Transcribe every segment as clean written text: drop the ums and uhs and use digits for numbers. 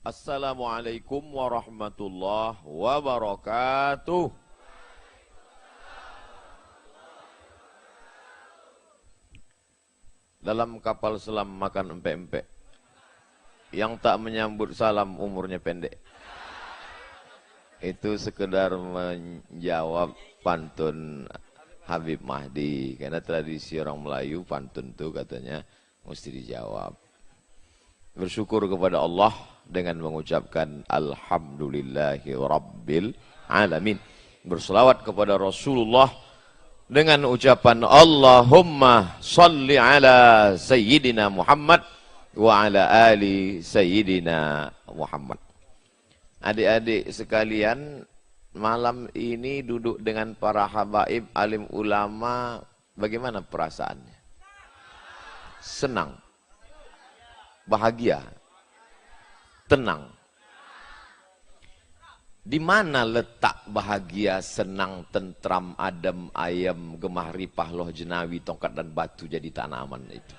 Assalamualaikum warahmatullahi wabarakatuh. Dalam kapal selam makan empek-empek. Yang tak menyambut salam umurnya pendek. Itu sekedar menjawab pantun Habib Mahdi. Karena tradisi orang Melayu pantun itu katanya mesti dijawab. Bersyukur kepada Allah dengan mengucapkan Alhamdulillahi Rabbil Alamin. Berselawat kepada Rasulullah dengan ucapan Allahumma salli ala Sayyidina Muhammad wa ala ali Sayyidina Muhammad. Adik-adik sekalian, malam ini duduk dengan para habaib alim ulama, bagaimana perasaannya? Senang, bahagia, tenang. Di mana letak bahagia, senang, tentram, adem, ayam, gemah ripah, loh jenawi, tongkat dan batu jadi tanaman itu?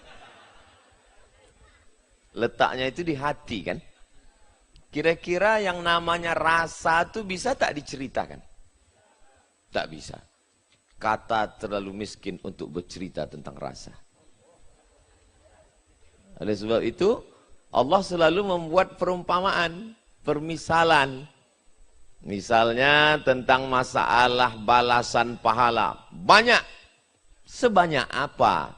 Letaknya itu di hati kan? Kira-kira yang namanya rasa itu bisa tak diceritakan? Tak bisa. Kata terlalu miskin untuk bercerita tentang rasa. Oleh sebab itu, Allah selalu membuat perumpamaan, permisalan. Misalnya tentang masalah balasan pahala. Banyak. Sebanyak apa?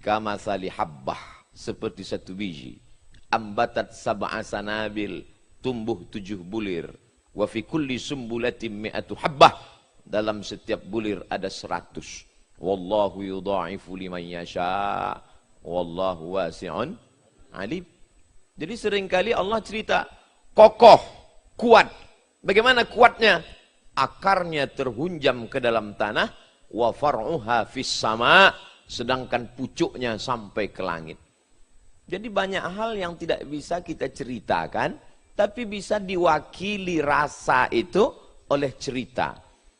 Kamathali habbah. Seperti satu biji. Ambatat sab'a sanabil. Tumbuh 7 bulir. Wa fi kulli sumbulatin mi'atu habbah. Dalam setiap bulir ada 100. Wallahu yudha'ifu liman yasha'. Wallahu wasi'un alim. Jadi seringkali Allah cerita kokoh, kuat. Bagaimana kuatnya? Akarnya terhunjam ke dalam tanah, wa far'uha fis sama, sedangkan pucuknya sampai ke langit. Jadi banyak hal yang tidak bisa kita ceritakan, tapi bisa diwakili rasa itu oleh cerita.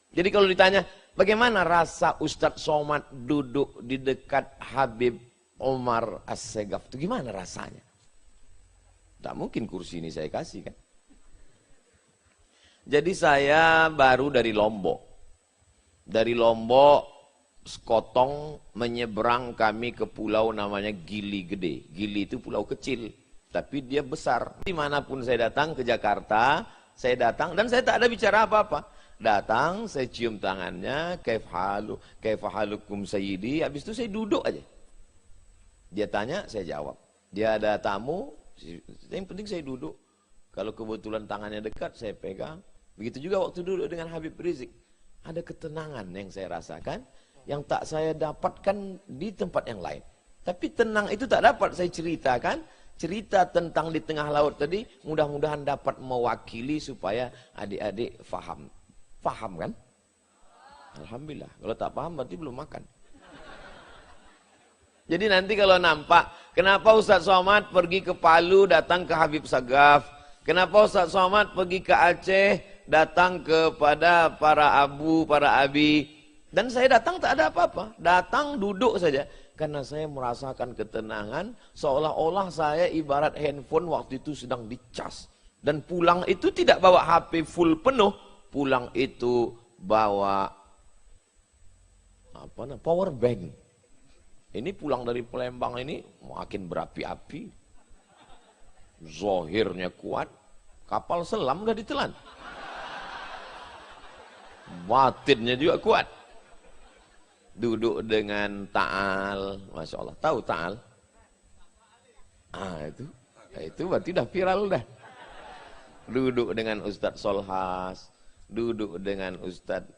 Jadi kalau ditanya, bagaimana rasa Ustadz Somad duduk di dekat Habib Omar As-Segaf itu, gimana rasanya? Tak mungkin kursi ini saya kasih kan. Jadi saya baru dari Lombok. Dari Lombok, sekotong menyeberang kami ke pulau namanya Gili Gede. Gili itu pulau kecil, tapi dia besar. Dimanapun saya datang ke Jakarta, saya datang dan saya tak ada bicara apa-apa. Datang, saya cium tangannya, kaifahalukum sayyidi, habis itu saya duduk aja. Dia tanya, saya jawab. Dia ada tamu, yang penting saya duduk. Kalau kebetulan tangannya dekat, saya pegang. Begitu juga waktu duduk dengan Habib Rizik. Ada ketenangan yang saya rasakan, yang tak saya dapatkan di tempat yang lain. Tapi tenang itu tak dapat saya ceritakan. Cerita tentang di tengah laut tadi, mudah-mudahan dapat mewakili supaya adik-adik faham. Faham kan? Alhamdulillah. Kalau tak paham berarti belum makan. Jadi nanti kalau nampak, kenapa Ustadz Somad pergi ke Palu datang ke Habib Sagaf? Kenapa Ustadz Somad pergi ke Aceh datang kepada para abu, para abi? Dan saya datang tak ada apa-apa. Datang duduk saja. Karena saya merasakan ketenangan, seolah-olah saya ibarat handphone waktu itu sedang dicas. Dan pulang itu tidak bawa HP full penuh. Pulang itu bawa power bank. Ini pulang dari Palembang ini makin berapi-api. Zohirnya kuat. Kapal selam udah ditelan. Batinnya juga kuat. Duduk dengan Ta'al. Masya Allah. Tahu Ta'al? Itu berarti udah viral dah. Duduk dengan Ustadz Solhas. Duduk dengan Ustadz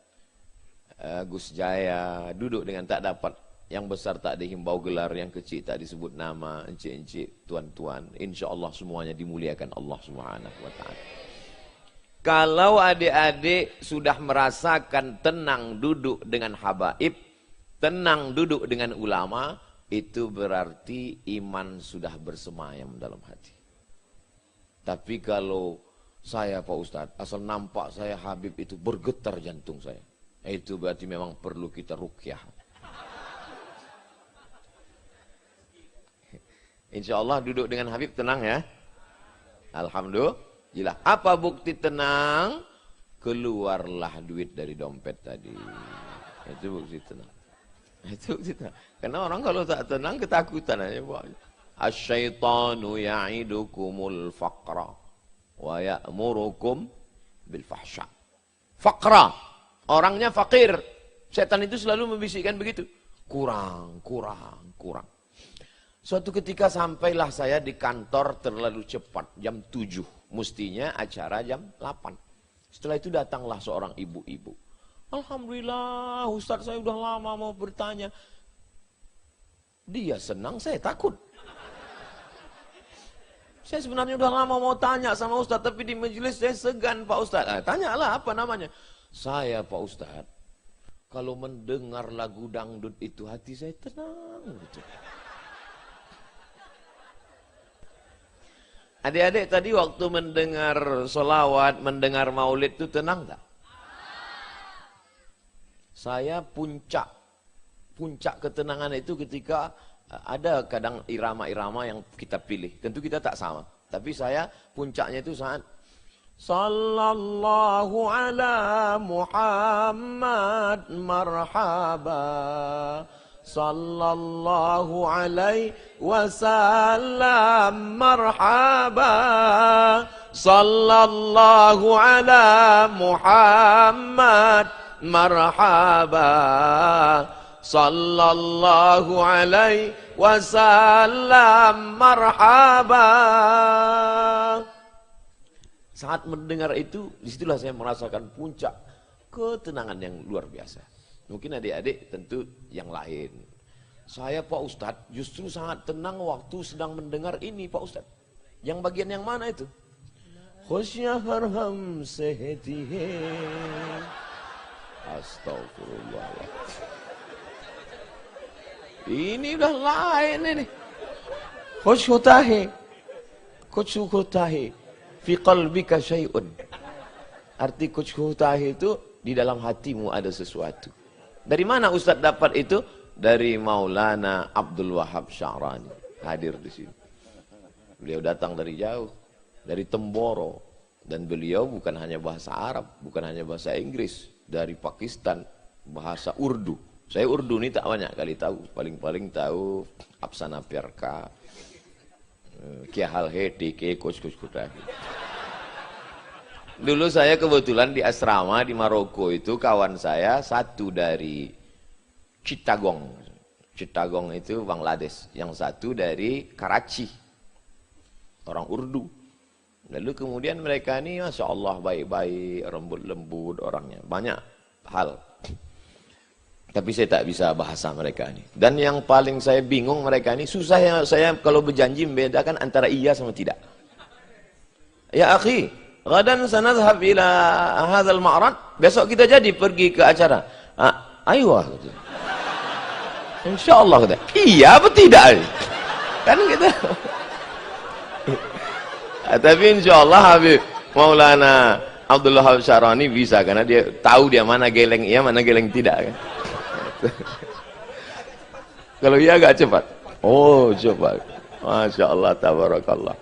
Gus Jaya. Duduk dengan tak dapat. Yang besar tak dihimbau gelar, yang kecil tak disebut nama, encik-encik, tuan-tuan. Insya Allah semuanya dimuliakan Allah Subhanahu wa ta'ala. Kalau adik-adik sudah merasakan tenang duduk dengan habaib, tenang duduk dengan ulama, itu berarti iman sudah bersemayam dalam hati. Tapi kalau saya Pak Ustadz, asal nampak saya Habib itu bergetar jantung saya. Itu berarti memang perlu kita ruqyah. Insya Allah duduk dengan Habib tenang ya. Alhamdulillah. Apa bukti tenang? Keluarlah duit dari dompet tadi. Itu bukti tenang. Itu bukti tenang. Karena orang kalau tak tenang ketakutan aja. Asyaitanu ya'idukumul faqra wa ya'murukum bil fahsya. Faqra, orangnya fakir. Setan itu selalu membisikkan begitu. Kurang. Suatu ketika sampailah saya di kantor terlalu cepat, jam 7. Mestinya acara jam 8. Setelah itu datanglah seorang ibu-ibu. Alhamdulillah, Ustaz saya udah lama mau bertanya. Dia senang, saya takut. Saya sebenarnya udah lama mau tanya sama Ustaz, tapi di majelis saya segan Pak Ustaz. Tanyalah apa namanya. Saya Pak Ustaz, kalau mendengar lagu dangdut itu hati saya tenang. Gitu. Adik-adik tadi waktu mendengar sholawat, mendengar maulid itu tenang tak? Saya puncak ketenangan itu ketika ada kadang irama-irama yang kita pilih. Tentu kita tak sama. Tapi saya puncaknya itu saat Sallallahu ala Muhammad marhaba Sallallahu alaihi wasallam marhaba Sallallahu ala Muhammad marhaba Sallallahu alaihi wasallam marhaba. Saat mendengar itu, disitulah saya merasakan puncak ketenangan yang luar biasa. Mungkin adik-adik tentu yang lain. Saya Pak Ustadz justru sangat tenang waktu sedang mendengar ini Pak Ustadz. Yang bagian yang mana itu? Khosyah harham sehetihe. Astagfirullah. Ini udah lain ini. Khosyutahe. Khosyutahe. Fi qalbika syai'un. Arti khosyutahe itu di dalam hatimu ada sesuatu. Dari mana Ustaz dapat itu? Dari Maulana Abdul Wahab Sya'rani. Hadir di sini. Beliau datang dari jauh. Dari Temboro. Dan beliau bukan hanya bahasa Arab. Bukan hanya bahasa Inggris. Dari Pakistan. Bahasa Urdu. Saya Urdu ini tak banyak kali tahu. Paling-paling tahu Apsana Perka. Kia hal he tike kos kuda. Dulu saya kebetulan di asrama di Maroko itu kawan saya satu dari Chittagong. Chittagong itu Bangladesh. Yang satu dari Karachi. Orang Urdu. Lalu kemudian mereka ini Masya Allah baik-baik, lembut-lembut orangnya. Banyak hal. Tapi saya tak bisa bahasa mereka ini. Dan yang paling saya bingung mereka ini, susah ya saya kalau berjanji membedakan antara iya sama tidak. Ya akhi, gadan sanadhab ila hadzal ma'rad. Besok kita jadi pergi ke acara. Ayo. Insyaallah kata. Iya apa tidak? Kan gitu. Tapi insyaallah Habib Maulana Abdullah Wahab Sya'rani bisa karena dia tahu dia mana geleng iya, mana geleng tidak kan. Kalau iya agak cepat. Oh cepat. Masya Allah tabarakallah.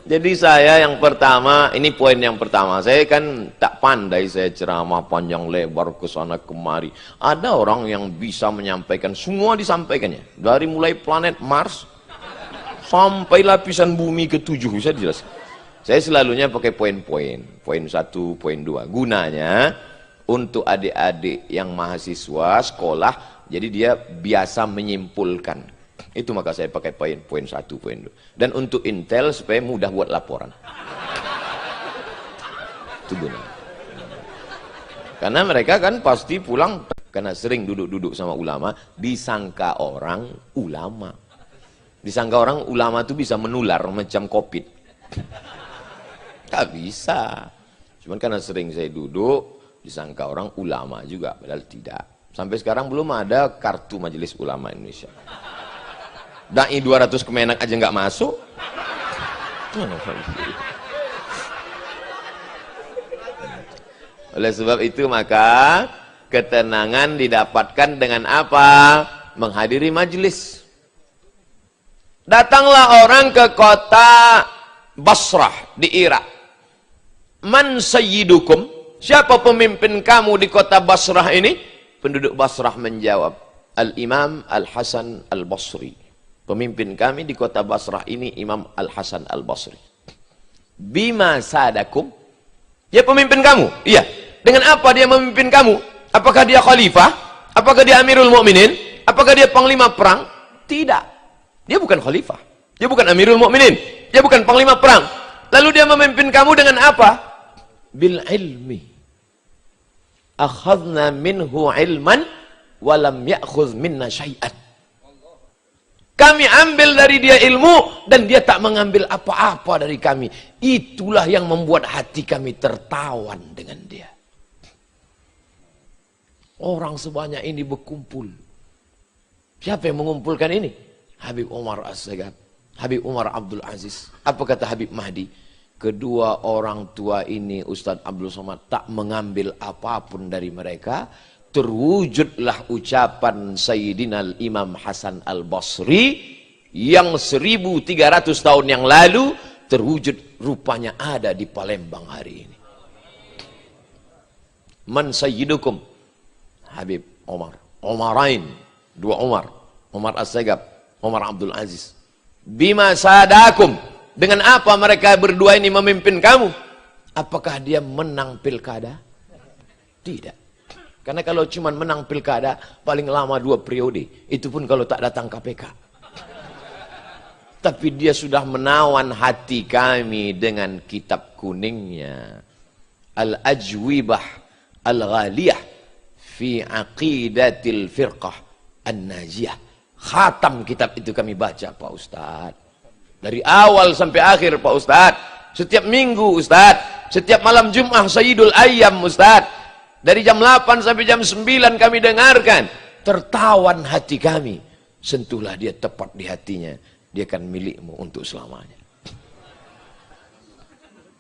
Jadi saya yang pertama, ini poin yang pertama. Saya kan tak pandai saya ceramah panjang lebar ke sana kemari. Ada orang yang bisa menyampaikan, semua disampaikannya. Dari mulai planet Mars sampai lapisan bumi ke-7 bisa dijelaskan. Saya selalunya pakai poin-poin. Poin 1, poin 2. Gunanya untuk adik-adik yang mahasiswa sekolah, jadi dia biasa menyimpulkan. Itu maka saya pakai poin 1, poin 2. Dan untuk intel supaya mudah buat laporan. Itu gunanya. Karena mereka kan pasti pulang karena sering duduk-duduk sama ulama, disangka orang ulama. Disangka orang ulama itu bisa menular macam COVID. Tak bisa. Cuman karena sering saya duduk disangka orang ulama juga, padahal tidak. Sampai sekarang belum ada kartu Majelis Ulama Indonesia. Dai 200 Kemenak aja nggak masuk. Oleh sebab itu maka ketenangan didapatkan dengan apa? Menghadiri majelis. Datanglah orang ke kota Basrah di Irak. Man sayyidukum? Siapa pemimpin kamu di kota Basrah ini? Penduduk Basrah menjawab, Al-Imam Al-Hasan Al-Basri. Pemimpin kami di kota Basrah ini Imam Al-Hasan Al-Basri. Bima sadakum? Dia pemimpin kamu? Iya. Dengan apa dia memimpin kamu? Apakah dia khalifah? Apakah dia Amirul Mukminin? Apakah dia panglima perang? Tidak. Dia bukan khalifah. Dia bukan Amirul Mukminin. Dia bukan panglima perang. Lalu dia memimpin kamu dengan apa? Bil ilmi. Akhadna minhu ilman walam ya'khudh minna syai'an. Kami ambil dari dia ilmu dan dia tak mengambil apa-apa dari kami. Itulah yang membuat hati kami tertawan dengan dia. Orang sebanyak ini berkumpul. Siapa yang mengumpulkan ini? Habib Umar As-Sagaf, Habib Umar Abdul Aziz. Apa kata Habib Mahdi? Kedua orang tua ini Ustadz Abdul Somad tak mengambil apapun dari mereka. Terwujudlah ucapan Sayyidina Imam Hasan Al-Basri yang 1300 tahun yang lalu terwujud rupanya ada di Palembang hari ini. Man sayyidukum? Habib Umar, Umarain, dua Umar, Umar As-Sagaf, Umar Abdul Aziz. Bima sadakum? Dengan apa mereka berdua ini memimpin kamu? Apakah dia menang pilkada? Tidak. Karena kalau cuma menang pilkada, paling lama 2 periode. Itu pun kalau tak datang KPK. Tapi dia sudah menawan hati kami dengan kitab kuningnya. Al-Ajwibah Al-Ghaliyah fi aqidatil firqah an-najiyah. Khatam kitab itu kami baca Pak Ustadz. Dari awal sampai akhir Pak Ustadz. Setiap minggu Ustadz. Setiap malam Jumat Sayyidul Ayyam Ustadz. Dari jam 8 sampai jam 9 kami dengarkan. Tertawan hati kami. Sentuhlah dia tepat di hatinya. Dia akan milikmu untuk selamanya.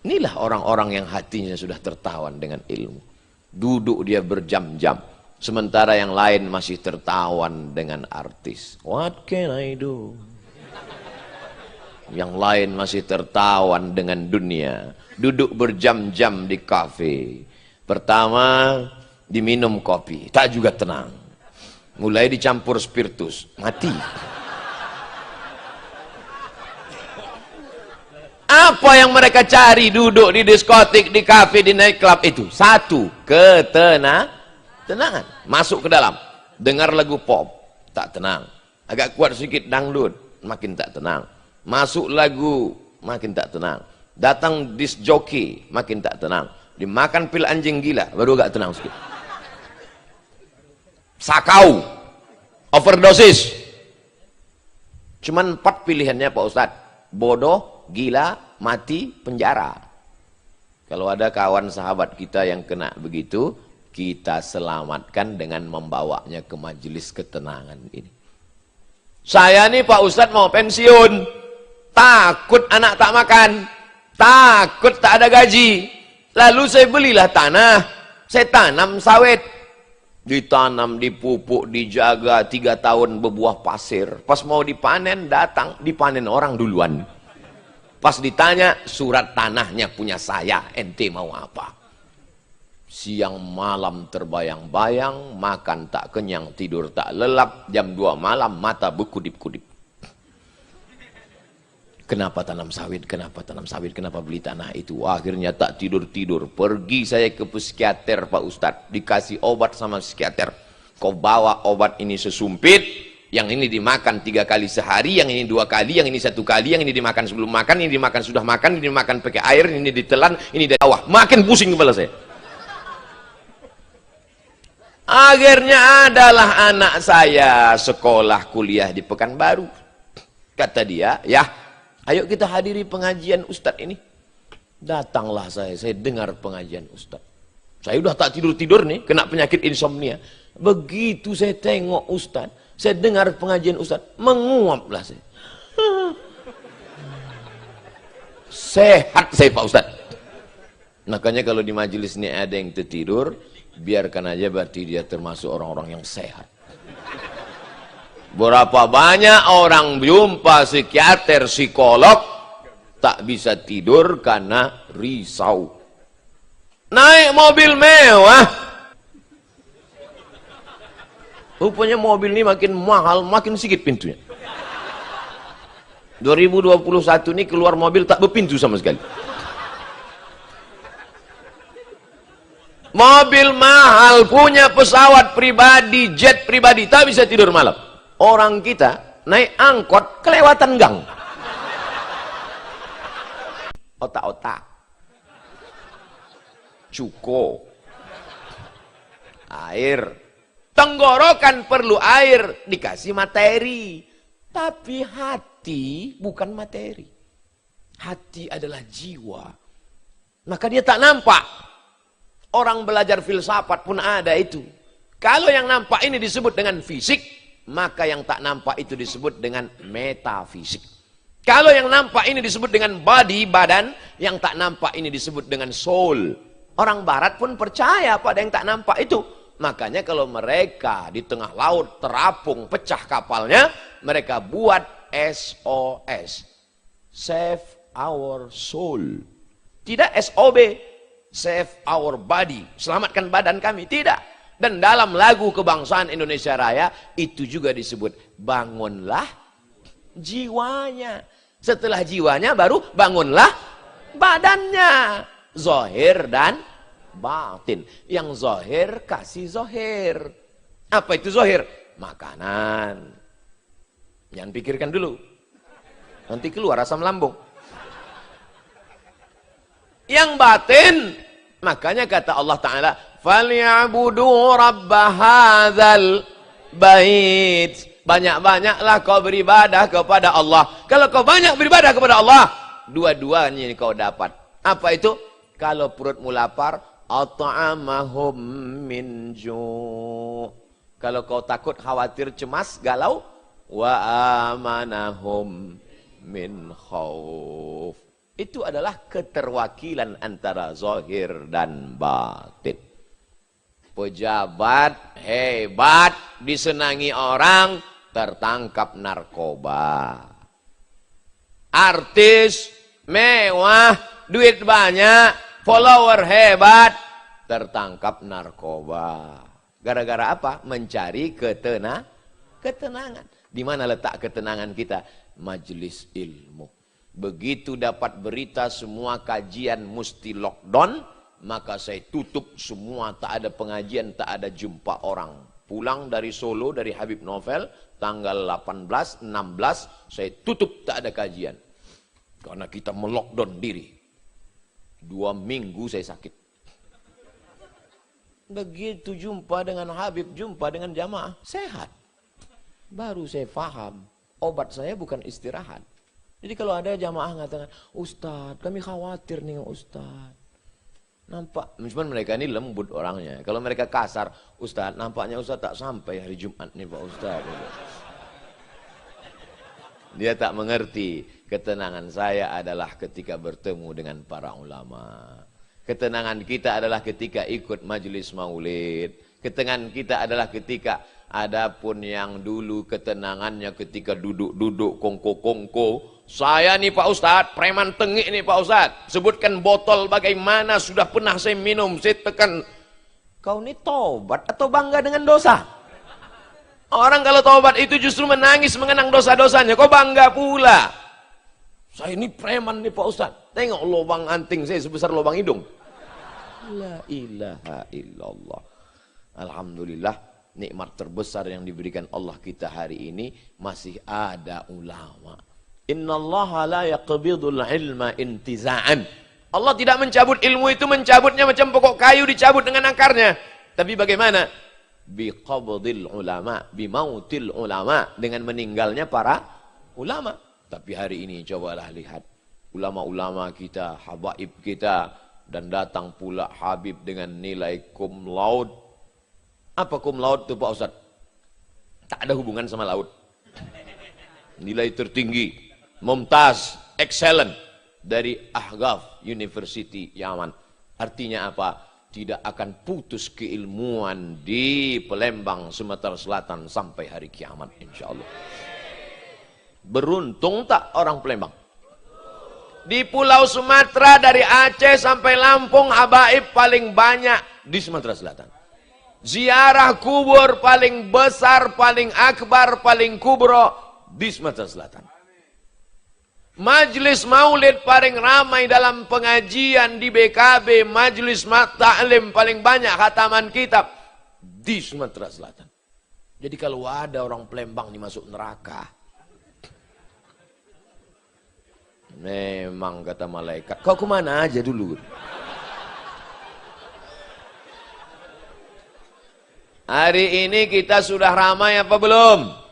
Inilah orang-orang yang hatinya sudah tertawan dengan ilmu. Duduk dia berjam-jam. Sementara yang lain masih tertawan dengan artis. What can I do? Yang lain masih tertawan dengan dunia. Duduk berjam-jam di kafe. Pertama diminum kopi. Tak juga tenang. Mulai dicampur spiritus. Mati. Apa yang mereka cari duduk di diskotik, di kafe, di nightclub itu? Satu, ketenangan. Masuk ke dalam, dengar lagu pop, tak tenang. Agak kuat sedikit dangdut, makin tak tenang. Masuk lagu, makin tak tenang. Datang disc jockey, makin tak tenang. Dimakan pil anjing gila, baru agak tenang sedikit. Sakau, overdosis. Cuman 4 pilihannya Pak Ustadz. Bodoh, gila, mati, penjara. Kalau ada kawan sahabat kita yang kena begitu, kita selamatkan dengan membawanya ke majelis ketenangan ini. Saya nih Pak Ustadz mau pensiun, takut anak tak makan, takut tak ada gaji. Lalu saya belilah tanah, saya tanam sawit. Ditanam, dipupuk, dijaga 3 tahun berbuah pasir. Pas mau dipanen, datang, dipanen orang duluan. Pas ditanya, surat tanahnya punya saya, ente mau apa? Siang malam terbayang-bayang, makan tak kenyang, tidur tak lelap, jam 2 malam, mata berkudip-kudip. Kenapa tanam sawit? Kenapa tanam sawit? Kenapa beli tanah itu? Akhirnya tak tidur-tidur. Pergi saya ke psikiater Pak Ustadz. Dikasih obat sama psikiater. Kau bawa obat ini sesumpit. Yang ini dimakan 3 kali sehari. Yang ini 2 kali. Yang ini 1 kali. Yang ini dimakan sebelum makan. Ini dimakan sudah makan. Ini dimakan pakai air. Ini ditelan. Ini dari bawah. Makin pusing kepala saya. Akhirnya adalah anak saya sekolah kuliah di Pekanbaru. Kata dia, ya, ayo kita hadiri pengajian Ustadz ini. Datanglah saya dengar pengajian Ustadz. Saya udah tak tidur-tidur nih, kena penyakit insomnia. Begitu saya tengok Ustadz, saya dengar pengajian Ustadz, menguaplah saya. Sehat saya Pak Ustadz. Makanya kalau di majelis ini ada yang tertidur, biarkan aja, berarti dia termasuk orang-orang yang sehat. Berapa banyak orang jumpa psikiater, psikolog, Tak bisa tidur karena risau. Naik mobil mewah. Rupanya mobil ini makin mahal, makin sedikit pintunya. 2021 ini keluar mobil tak berpintu sama sekali. Mobil mahal, punya pesawat pribadi, jet pribadi, tak bisa tidur malam. Orang kita naik angkot kelewatan gang. Otak-otak, cuko, air, tenggorokan perlu air, dikasih materi. Tapi hati bukan materi. Hati adalah jiwa. Maka dia tak nampak. Orang belajar filsafat pun ada itu. Kalau yang nampak ini disebut dengan fisik, maka yang tak nampak itu disebut dengan metafisik. Kalau yang nampak ini disebut dengan body, badan, yang tak nampak ini disebut dengan soul. Orang barat pun percaya pada yang tak nampak itu. Makanya kalau mereka di tengah laut terapung, pecah kapalnya, mereka buat SOS. Save our soul. Tidak SOB. Save our body. Selamatkan badan kami. Tidak. Dan dalam lagu kebangsaan Indonesia Raya, itu juga disebut bangunlah jiwanya. Setelah jiwanya baru bangunlah badannya. Zahir dan batin. Yang zahir kasih zahir. Apa itu zahir? Makanan. Jangan pikirkan dulu. Nanti keluar asam lambung. Yang batin, makanya kata Allah Ta'ala, "Falyabudu rabba hadzal bait." Banyak-banyaklah kau beribadah kepada Allah. Kalau kau banyak beribadah kepada Allah, dua-duanya kau dapat. Apa itu? Kalau perutmu lapar, at'amahum min ju'. Kalau kau takut, khawatir, cemas, galau, wa amanahum min khauf. Itu adalah keterwakilan antara zahir dan batin. Pejabat hebat disenangi orang, tertangkap narkoba. Artis mewah, duit banyak, follower hebat, tertangkap narkoba. Gara-gara apa? Mencari ketenangan. Di mana letak ketenangan kita? Majelis ilmu. Begitu dapat berita semua kajian mesti lockdown, maka saya tutup semua, tak ada pengajian, tak ada jumpa orang. Pulang dari Solo, dari Habib Novel, tanggal 18, 16, saya tutup, tak ada kajian. Karena kita melockdown diri. 2 minggu saya sakit. Begitu jumpa dengan Habib, jumpa dengan jamaah, sehat. Baru saya faham, obat saya bukan istirahat. Jadi kalau ada jamaah mengatakan, "Ustadz, kami khawatir nih Ustadz." Nampak, cuman mereka ini lembut orangnya. Kalau mereka kasar, "Ustadz, nampaknya Ustadz tak sampai hari Jumat nih Pak Ustadz." Dia tak mengerti. Ketenangan saya adalah ketika bertemu dengan para ulama. Ketenangan kita adalah ketika ikut majelis maulid. Ketenangan kita adalah ketika, adapun yang dulu ketenangannya ketika duduk-duduk kongko-kongko. Saya nih Pak Ustadz, preman tengik nih Pak Ustadz. Sebutkan botol bagaimana sudah pernah saya minum, saya tekan. Kau ini tobat atau bangga dengan dosa? Orang kalau tobat itu justru menangis mengenang dosa-dosanya. Kau bangga pula. Saya ini preman nih Pak Ustadz. Tengok lubang anting saya sebesar lubang hidung. La ilaha illallah. Alhamdulillah, nikmat terbesar yang diberikan Allah kita hari ini, masih ada ulama. Innallaha la yaqbidul ilma intiza'an. Allah tidak mencabut ilmu itu, mencabutnya macam pokok kayu dicabut dengan akarnya. Tapi bagaimana? Biqabdil ulama, bimautil ulama, dengan meninggalnya para ulama. Tapi hari ini cobalah lihat ulama-ulama kita, habaib kita, dan datang pula Habib dengan nilai cum laude. Apa cum laude itu Pak Ustaz? Tak ada hubungan sama laut. Nilai tertinggi, Mumtaz, excellent, dari Ahqaf University Yaman. Artinya apa? Tidak akan putus keilmuan di Palembang, Sumatera Selatan sampai hari kiamat insya Allah. Beruntung tak orang Palembang? Di Pulau Sumatera dari Aceh sampai Lampung habaib paling banyak di Sumatera Selatan. Ziarah kubur paling besar, paling akbar, paling kubro di Sumatera Selatan. Majlis maulid paling ramai dalam pengajian di BKB, majlis ta'lim paling banyak khataman kitab di Sumatera Selatan. Jadi kalau ada orang Palembang nih masuk neraka, memang kata malaikat, kau kemana aja dulu? Hari ini kita sudah ramai apa belum?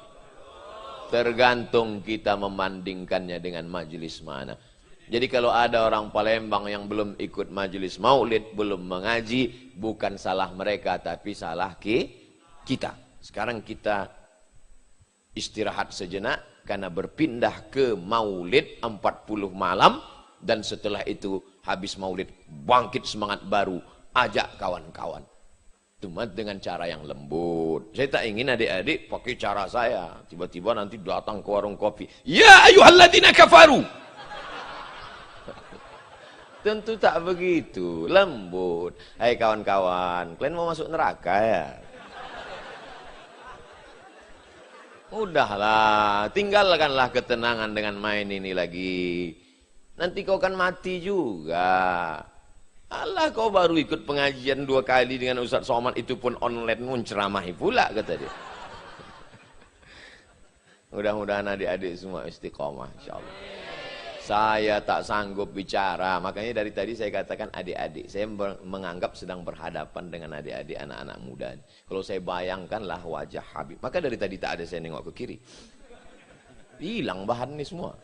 Tergantung kita membandingkannya dengan majelis mana. Jadi kalau ada orang Palembang yang belum ikut majelis maulid, belum mengaji, bukan salah mereka, tapi salah kita. Sekarang kita istirahat sejenak, karena berpindah ke maulid 40 malam, dan setelah itu habis maulid bangkit semangat baru, ajak kawan-kawan. Cuma dengan cara yang lembut. Saya tak ingin adik-adik pakai cara saya, tiba-tiba nanti datang ke warung kopi, ya ayyuhalladzina kafaru. Tentu tak begitu, lembut. Hai kawan-kawan, kalian mau masuk neraka ya? Udahlah, tinggalkanlah ketenangan dengan main ini lagi. Nanti kau kan mati juga. Allah, kau baru ikut pengajian 2 kali dengan Ustaz Somad, itu pun online, menceramahi pula kata dia. Mudah-mudahan adik-adik semua istiqomah insyaallah. Saya tak sanggup bicara, makanya dari tadi saya katakan adik-adik. Saya menganggap sedang berhadapan dengan adik-adik anak-anak muda. Kalau saya bayangkanlah wajah Habib, maka dari tadi tak ada saya nengok ke kiri. Hilang bahan ini semua.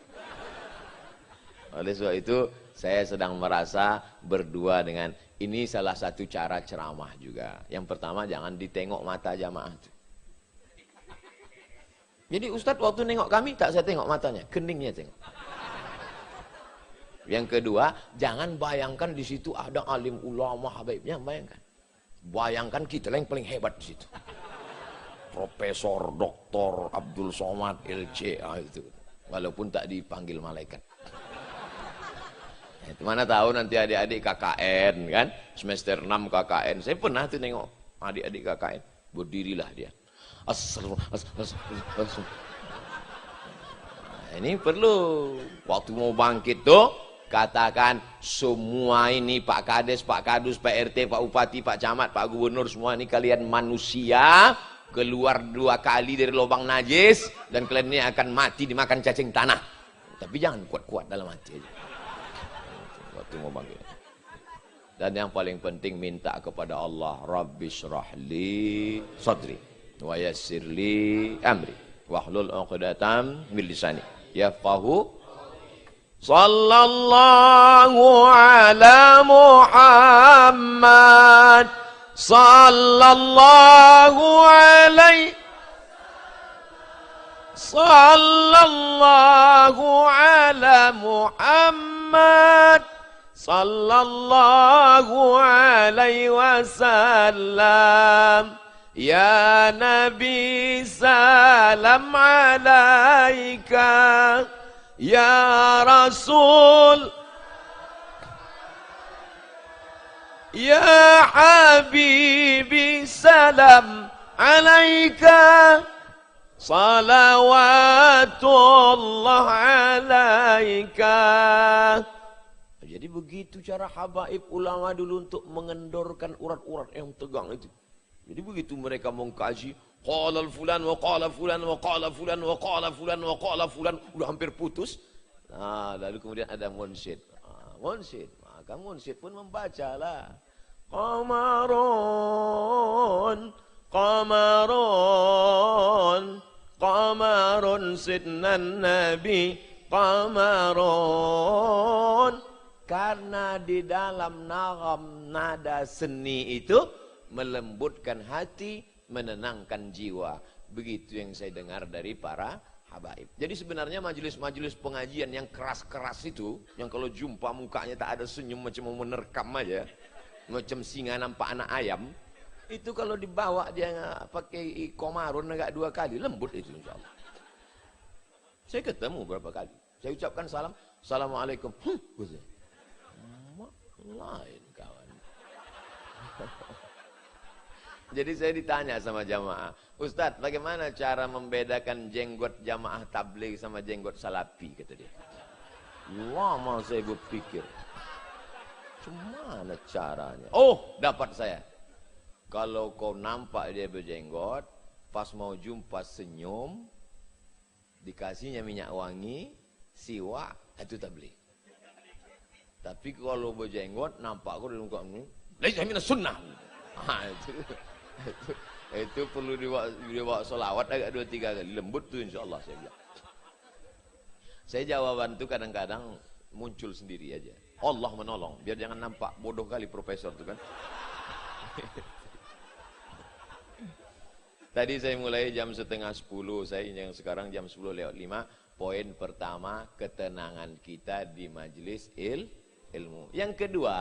Oleh sebab itu, saya sedang merasa berdua dengan, ini salah satu cara ceramah juga. Yang pertama, jangan ditengok mata jamaah. Jadi Ustadz waktu nengok kami, tak saya tengok matanya, keningnya tengok. Yang kedua, jangan bayangkan di situ ada alim ulama habibnya, bayangkan. Bayangkan kita yang paling hebat di situ. Profesor, Doktor Abdul Somad LC itu. Walaupun tak dipanggil malaikat. Itu mana tahu nanti adik-adik KKN kan, semester 6 KKN. Saya pernah tuh nengok adik-adik KKN, berdirilah dia. Nah, ini perlu waktu mau bangkit tuh katakan semua ini Pak Kades, Pak Kadus, Pak RT, Pak Bupati, Pak Camat, Pak Gubernur, semua ini kalian manusia keluar 2 kali dari lubang najis dan kalian ini akan mati dimakan cacing tanah. Tapi jangan kuat-kuat dalam hati aja. Waktu mau bangkit. Dan yang paling penting minta kepada Allah, Rabbi syrahli sadri wa yassirli amri wahlul 'uqdatam min lisani yafqahu. Sallallahu ala Muhammad, sallallahu alaihi, sallallahu ala Muhammad, sallallahu alaihi wasallam. Ya Nabi salam alaika, ya Rasul, ya Habibi salam alaika, salawatullah alaika. Jadi begitu cara habaib ulama dulu untuk mengendorkan urat-urat yang tegang itu. Jadi begitu mereka mengkaji, qala fulan wa qala fulan wa qala fulan wa qala fulan wa qala fulan, udah hampir putus. Nah, lalu kemudian ada munsyid. Munsyid, maka munsyid pun membacalah. Qamarun, qamarun, qamarun sidnan nabi, qamarun. Karena di dalam nagam nada seni itu melembutkan hati, menenangkan jiwa. Begitu yang saya dengar dari para habaib. Jadi sebenarnya majelis-majelis pengajian yang keras-keras itu, yang kalau jumpa mukanya tak ada senyum, macam mau menerkam aja, macam singa nampak anak ayam, itu kalau dibawa dia pakai komarun agak 2 kali, lembut itu insya Allah. Saya ketemu berapa kali. Saya ucapkan salam, Assalamualaikum. Lain kawan. Jadi saya ditanya sama jamaah, Ustadz bagaimana cara membedakan jenggot jamaah tabligh sama jenggot salafi, kata dia. Lama saya berpikir, gimana caranya? Oh, dapat saya. Kalau kau nampak dia berjenggot, pas mau jumpa senyum, dikasihnya minyak wangi, siwak, itu tabligh. Tapi kalau berjenggot, nampak kau di muka ini, laisa minas sunnah. Itu perlu dibawa solawat agak 2-3 kali, lembut tuh insyaallah saya bilang. Saya jawaban tuh kadang-kadang muncul sendiri aja. Allah menolong, biar jangan nampak bodoh kali profesor tuh kan. Tadi saya mulai jam 9:30, saya yang sekarang jam 10:05. Poin pertama, ketenangan kita di majelis ilmu. Yang kedua,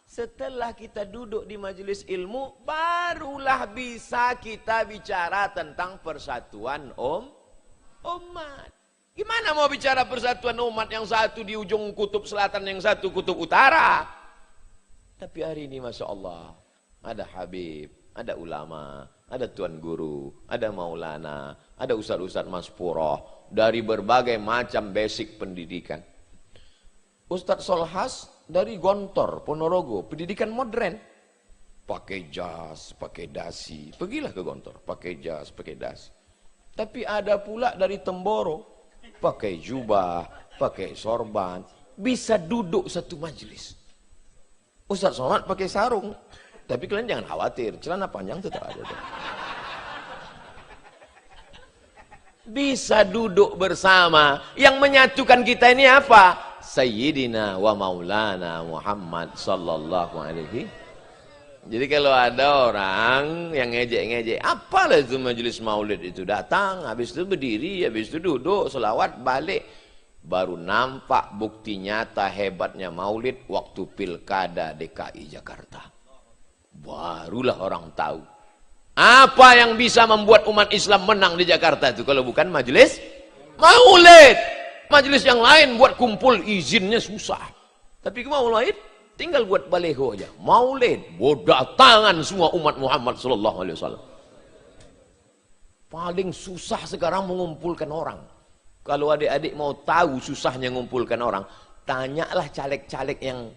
setelah kita duduk di majelis ilmu, barulah bisa kita bicara tentang persatuan umat. Gimana mau bicara persatuan umat, yang satu di ujung kutub selatan, yang satu kutub utara? Tapi hari ini Masya Allah, ada Habib, ada ulama, ada tuan guru, ada maulana, ada ustadz-ustadz maspuroh, dari berbagai macam basic pendidikan. Ustadz Solhas dari Gontor, Ponorogo, pendidikan modern. Pakai jas, pakai dasi. Pergilah ke Gontor, pakai jas, pakai dasi. Tapi ada pula dari Temboro, pakai jubah, pakai sorban. Bisa duduk satu majelis. Ustadz Somad pakai sarung. Tapi kalian jangan khawatir, celana panjang tetap ada. Bisa duduk bersama. Yang menyatukan kita ini apa? Sayyidina wa maulana Muhammad sallallahu alaihi. Jadi kalau ada orang yang ngejek-ngejek, apalah itu majelis maulid itu, datang, habis itu berdiri, habis itu duduk, selawat, balik. Baru nampak bukti nyata hebatnya maulid waktu pilkada DKI Jakarta. Barulah orang tahu. Apa yang bisa membuat umat Islam menang di Jakarta itu kalau bukan majelis maulid. Majelis yang lain buat kumpul izinnya susah. Tapi mau maulid tinggal buat baleho aja. Maulid, berdatangan semua umat Muhammad sallallahu alaihi wasallam. Paling susah sekarang mengumpulkan orang. Kalau adik-adik mau tahu susahnya mengumpulkan orang, tanyalah caleg-caleg yang,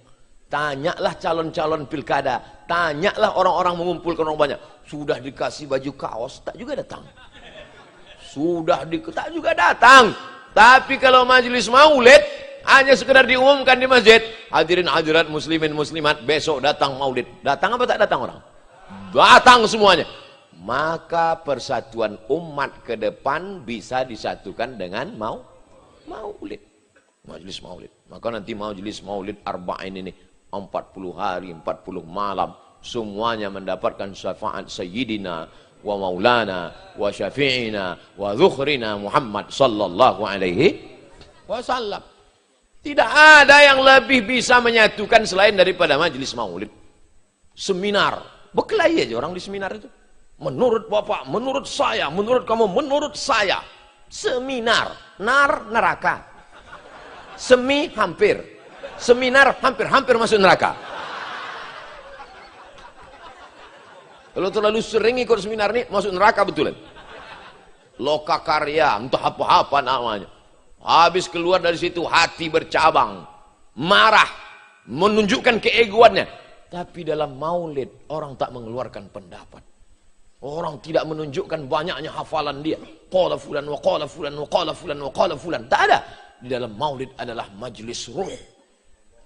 tanyalah calon-calon pilkada, tanyalah orang-orang mengumpulkan orang banyak. Sudah dikasih baju kaos, tak juga datang. Tak juga datang. Tapi kalau majelis maulid, hanya sekedar diumumkan di masjid, hadirin hadirat muslimin muslimat, besok datang maulid. Datang apa tak datang orang? Datang semuanya. Maka persatuan umat ke depan bisa disatukan dengan maulid. Majelis maulid. Maka nanti majelis maulid arba'in ini 40 hari, 40 malam, semuanya mendapatkan syafaat Sayyidina wa maulana wa syafi'ina wa dzukhrina Muhammad sallallahu alaihi wasallam. Tidak ada yang lebih bisa menyatukan selain daripada majelis maulid. Seminar, berkelahi aja orang di seminar itu. Menurut Bapak, menurut saya, menurut kamu, menurut saya. Seminar, neraka. Semi hampir. Seminar hampir masuk neraka. Kalau terlalu sering ikut seminar ini, masuk neraka betulan. Loka karya, entah apa-apa namanya. Habis keluar dari situ, hati bercabang. Marah. Menunjukkan keegoannya. Tapi dalam maulid, orang tak mengeluarkan pendapat. Orang tidak menunjukkan banyaknya hafalan dia. Qala fulan wa qala fulan wa qala fulan wa qala fulan. Tak ada. Di dalam maulid adalah majlis ruh.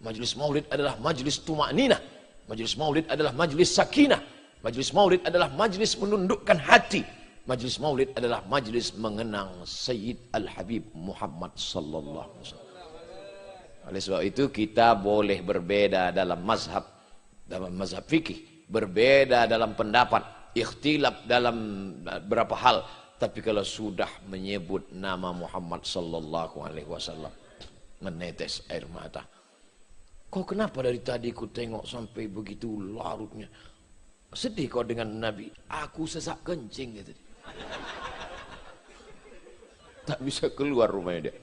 Majlis maulid adalah majlis tumakninah. Majlis maulid adalah majlis sakinah. Majlis maulid adalah majlis menundukkan hati. Majlis maulid adalah majlis mengenang Sayyid Al-Habib Muhammad sallallahu alaihi wasallam. Oleh sebab itu kita boleh berbeda dalam mazhab fikih, berbeda dalam pendapat, ikhtilaf dalam berapa hal, tapi kalau sudah menyebut nama Muhammad sallallahu alaihi wasallam, menetes air mata. Kau kenapa dari tadi ku tengok sampai begitu larutnya? Sedih kau dengan Nabi. Aku sesak kencing gitu. Tak bisa keluar rumahnya dia.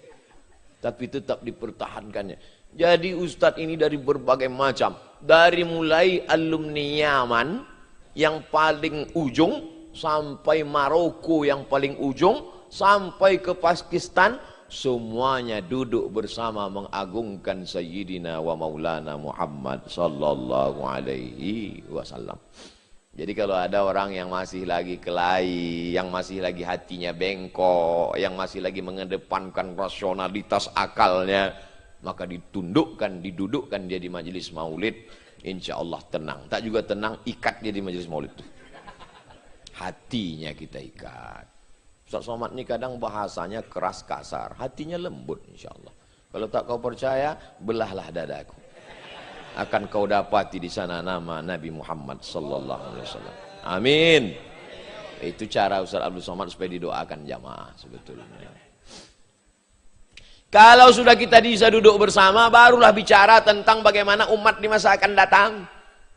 tapi tetap dipertahankannya. Jadi ustadz ini dari berbagai macam, dari mulai alumni Yaman yang paling ujung, sampai Maroko yang paling ujung, sampai ke Pakistan, semuanya duduk bersama mengagungkan Sayyidina wa Maulana Muhammad sallallahu alaihi wasallam. Jadi kalau ada orang yang masih lagi kelahi, yang masih lagi hatinya bengkok, yang masih lagi mengedepankan rasionalitas akalnya, maka didudukkan dia di majelis maulid, insya Allah tenang. Tak juga tenang, ikat dia di majelis maulid itu. Hatinya kita ikat. Ustaz Somad ini kadang bahasanya keras kasar, hatinya lembut insya Allah. Kalau tak kau percaya, belahlah dadaku. Akan kau dapati di sana nama Nabi Muhammad sallallahu alaihi wasallam. Amin. Itu cara Ustaz Abdul Somad supaya didoakan jamaah sebetulnya. Kalau sudah kita bisa duduk bersama, barulah bicara tentang bagaimana umat di masa akan datang.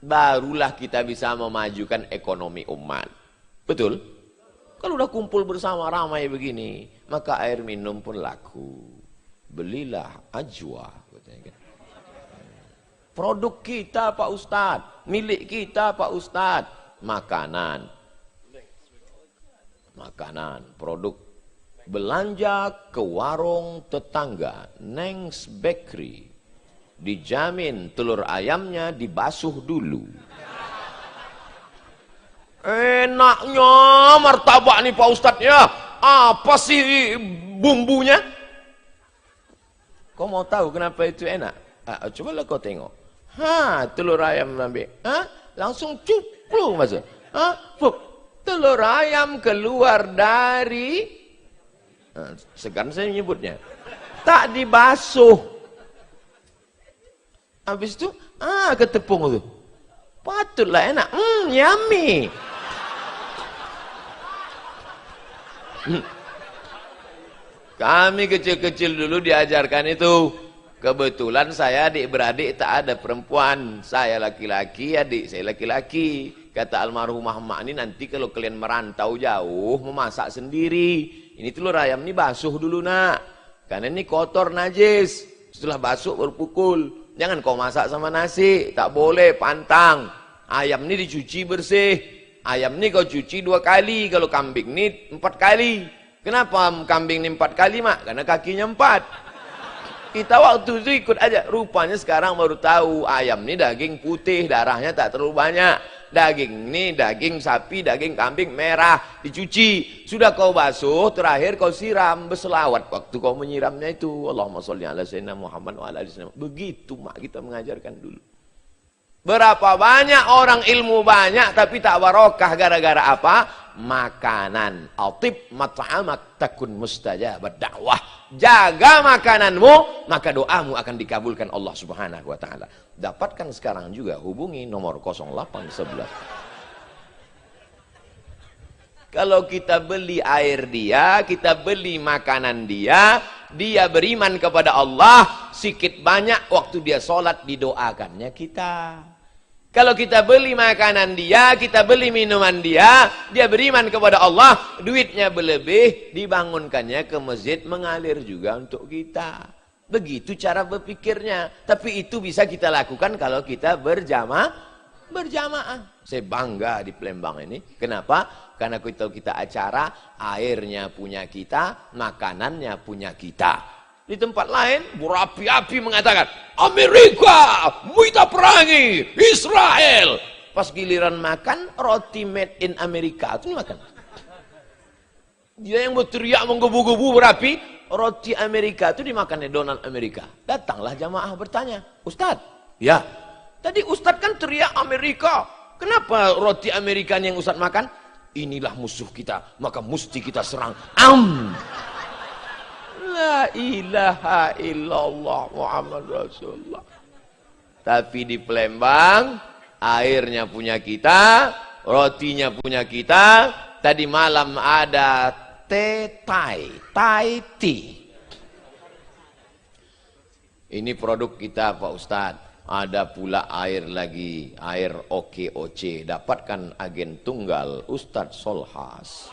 Barulah kita bisa memajukan ekonomi umat. Betul? Kalau udah kumpul bersama ramai begini, maka air minum pun laku. Belilah ajwa. Produk kita Pak Ustadz, milik kita Pak Ustadz, makanan. Makanan, produk. Belanja ke warung tetangga, Neng's Bakery. Dijamin telur ayamnya dibasuh dulu. Enaknya martabak nih Pak Ustadz ya. Apa sih bumbunya? Kau mau tahu kenapa itu enak? Cobalah kau tengok. Telur ayam ambil. Langsung cuplung masuk. Telur ayam keluar dari segan saya menyebutnya. Tak dibasuh. Habis itu ketepung itu. Patutlah enak. Yummy. Kami kecil-kecil dulu diajarkan itu. Kebetulan saya adik-beradik tak ada perempuan. Saya laki-laki, adik saya laki-laki. Kata almarhumah emak ini, nanti kalau kalian merantau jauh, memasak sendiri. Ini telur ayam ini basuh dulu nak. Karena ini kotor najis. Setelah basuh baru pukul. Jangan kau masak sama nasi. Tak boleh, pantang. Ayam ini dicuci bersih. Ayam ini kau cuci 2 kali, kalau kambing ini 4 kali. Kenapa kambing ini 4 kali mak? Karena kakinya 4. Kita waktu itu ikut aja. Rupanya sekarang baru tahu ayam ini daging putih, darahnya tak terlalu banyak. Daging ini daging sapi, daging kambing merah, dicuci. Sudah kau basuh, terakhir kau siram berselawat waktu kau menyiramnya itu. Allahumma sholli ala sayyidina Muhammad wa ala alihi wasallam. Begitu mak kita mengajarkan dulu. Berapa banyak orang ilmu banyak tapi tak barokah gara-gara apa? Makanan. Atib mat'amak takun mustajabad dakwah. Jaga makananmu, maka doamu akan dikabulkan Allah Subhanahu wa taala. Dapatkan sekarang juga, hubungi nomor 0811. Kalau kita beli air dia, kita beli makanan dia, dia beriman kepada Allah, sikit banyak waktu dia sholat didoakannya kita. Kalau kita beli makanan dia, kita beli minuman dia, dia beriman kepada Allah, duitnya berlebih, dibangunkannya ke masjid, mengalir juga untuk kita. Begitu cara berpikirnya. Tapi itu bisa kita lakukan kalau kita berjamaah. Saya bangga di Palembang ini. Kenapa? Karena kita acara, airnya punya kita, makanannya punya kita. Di tempat lain, berapi-api mengatakan, Amerika, kita perangi, Israel. Pas giliran makan, roti made in Amerika, itu makan. Dia yang berteriak menggebu-gebu berapi, roti Amerika itu dimakannya Donald Amerika. Datanglah jamaah bertanya, Ustadz, ya, tadi Ustadz kan teriak Amerika, kenapa roti Amerika yang Ustadz makan? Inilah musuh kita, maka mesti kita serang. La ilaha illallah Muhammad Rasulullah. Tapi di Palembang, airnya punya kita, rotinya punya kita. Tadi malam ada Thai tea. Ini produk kita Pak Ustadz. Ada pula air lagi, air OKOC. Dapatkan agen tunggal Ustadz Solhas.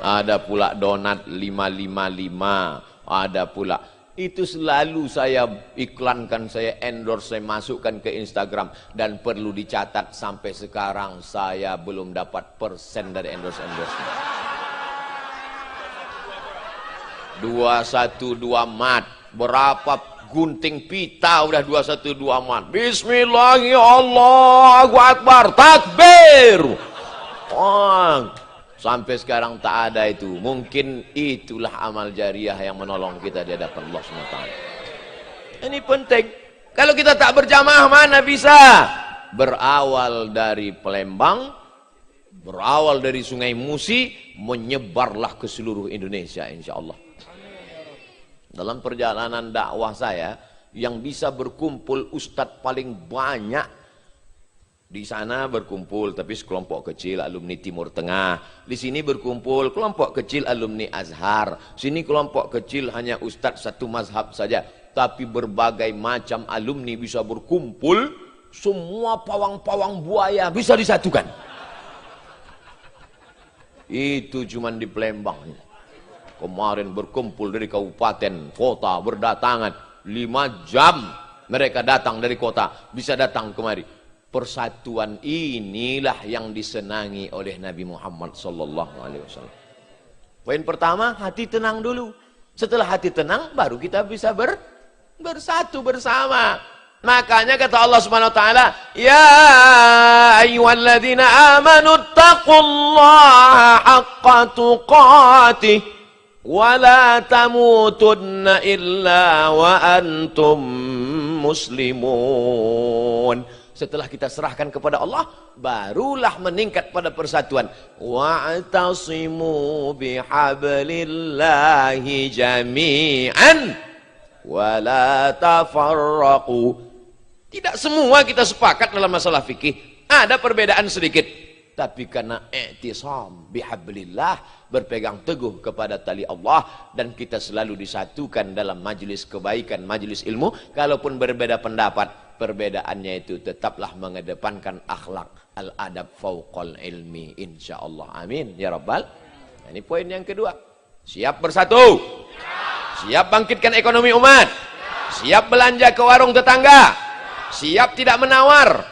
Ada pula donat 555, Ada pula. Itu selalu saya iklankan, saya endorse, saya masukkan ke Instagram. Dan perlu dicatat, sampai sekarang saya belum dapat persen dari endorse-endorsement. 212 mat. Berapa gunting pita udah 212 mat. Bismillahirrahmanirrahim, Allahu Akbar, takbir. Oh, sampai sekarang tak ada itu. Mungkin itulah amal jariah yang menolong kita di hadapan Allah SWT. Ini penting. Kalau kita tak berjamaah mana bisa? Berawal dari Palembang, berawal dari Sungai Musi, menyebarlah ke seluruh Indonesia insya Allah. Dalam perjalanan dakwah saya, yang bisa berkumpul ustadz paling banyak di sana berkumpul, tapi sekelompok kecil alumni Timur Tengah. Di sini berkumpul kelompok kecil alumni Azhar. Sini kelompok kecil hanya ustadz satu mazhab saja. Tapi berbagai macam alumni bisa berkumpul, semua pawang-pawang buaya bisa disatukan. Itu cuman di Palembang. Kemarin berkumpul dari kabupaten, kota, berdatangan 5 jam mereka datang dari kota, bisa datang kemari. Persatuan inilah yang disenangi oleh Nabi Muhammad SAW. Poin pertama, hati tenang dulu. Setelah hati tenang, baru kita bisa bersatu bersama. Makanya kata Allah Subhanahu wa taala, "Ya ayyuhalladzina amanu taqullaha haqqa tuqatih wa la tamutunna illa wa antum muslimun." Setelah kita serahkan kepada Allah, barulah meningkat pada persatuan. Wa'tasimu bihablillahi jami'an wa la tafarraqu. Tidak semua kita sepakat dalam masalah fikih. Ada perbedaan sedikit. Tapi karena i'tisam bihablillah, berpegang teguh kepada tali Allah, dan kita selalu disatukan dalam majlis kebaikan, majlis ilmu. Kalaupun berbeda pendapat, perbedaannya itu tetaplah mengedepankan akhlak, al-adab fauqal ilmi, insyaallah. Amin ya rabbal. Ini poin yang kedua. Siap bersatu? Siap bangkitkan ekonomi umat? Siap belanja ke warung tetangga? Siap tidak menawar?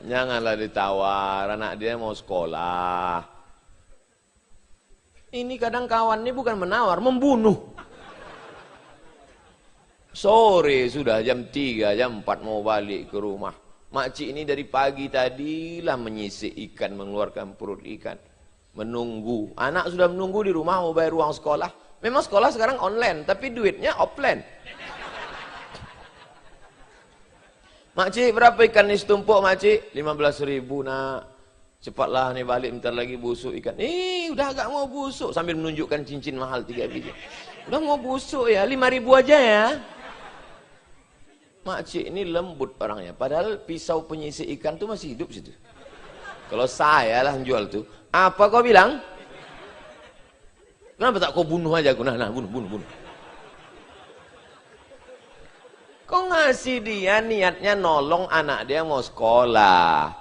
Janganlah ditawar, anak dia mau sekolah. Ini kadang kawan ini bukan menawar, membunuh. Sore sudah jam 3, jam 4 mau balik ke rumah. Makcik ini dari pagi tadilah menyisik ikan, mengeluarkan perut ikan. Menunggu, anak sudah menunggu di rumah mau bayar uang sekolah. Memang sekolah sekarang online, tapi duitnya offline. Makcik, berapa ikan ini setumpuk, makcik? 15.000 nak. Cepatlah nih balik, bentar lagi busuk ikan. Udah agak mau busuk. Sambil menunjukkan cincin mahal 3 biji. Udah mau busuk ya, 5.000 aja ya. Makcik ini lembut orangnya. Padahal pisau penyisik ikan tuh masih hidup situ. Kalau saya lah yang jual tuh. Apa kau bilang? Kenapa tak kau bunuh aja aku? Nah, bunuh. Kau ngasih dia niatnya nolong anak dia mau sekolah.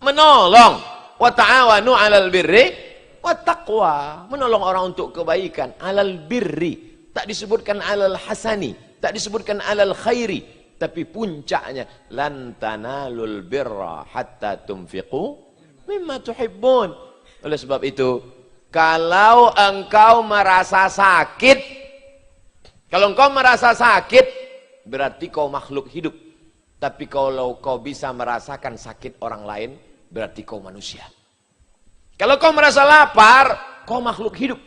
Menolong. Wa ta'awanu 'alal birri wa taqwa. Menolong orang untuk kebaikan. 'Alal birri. Tak disebutkan 'alal hasani. Tak disebutkan 'alal khairi. Tapi puncaknya. Lan tanalul birra hatta tunfiqu mimma tuhibbun. Oleh sebab itu, kalau engkau merasa sakit, kalau engkau merasa sakit, berarti kau makhluk hidup. Tapi kalau kau bisa merasakan sakit orang lain, berarti kau manusia. Kalau kau merasa lapar, kau makhluk hidup.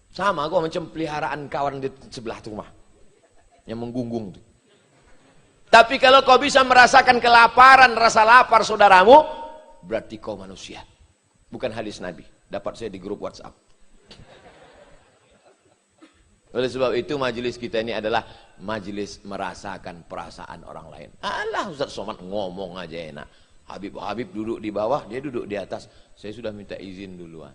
Sama kau macam peliharaan kawan di sebelah rumah yang menggunggung tuh. Tapi kalau kau bisa merasakan kelaparan, rasa lapar saudaramu, berarti kau manusia. Bukan hadis Nabi. Dapat saya di grup WhatsApp. Oleh sebab itu majelis kita ini adalah majelis merasakan perasaan orang lain. Alah, Ustaz Somad ngomong aja enak. Habib duduk di bawah, dia duduk di atas. Saya sudah minta izin duluan.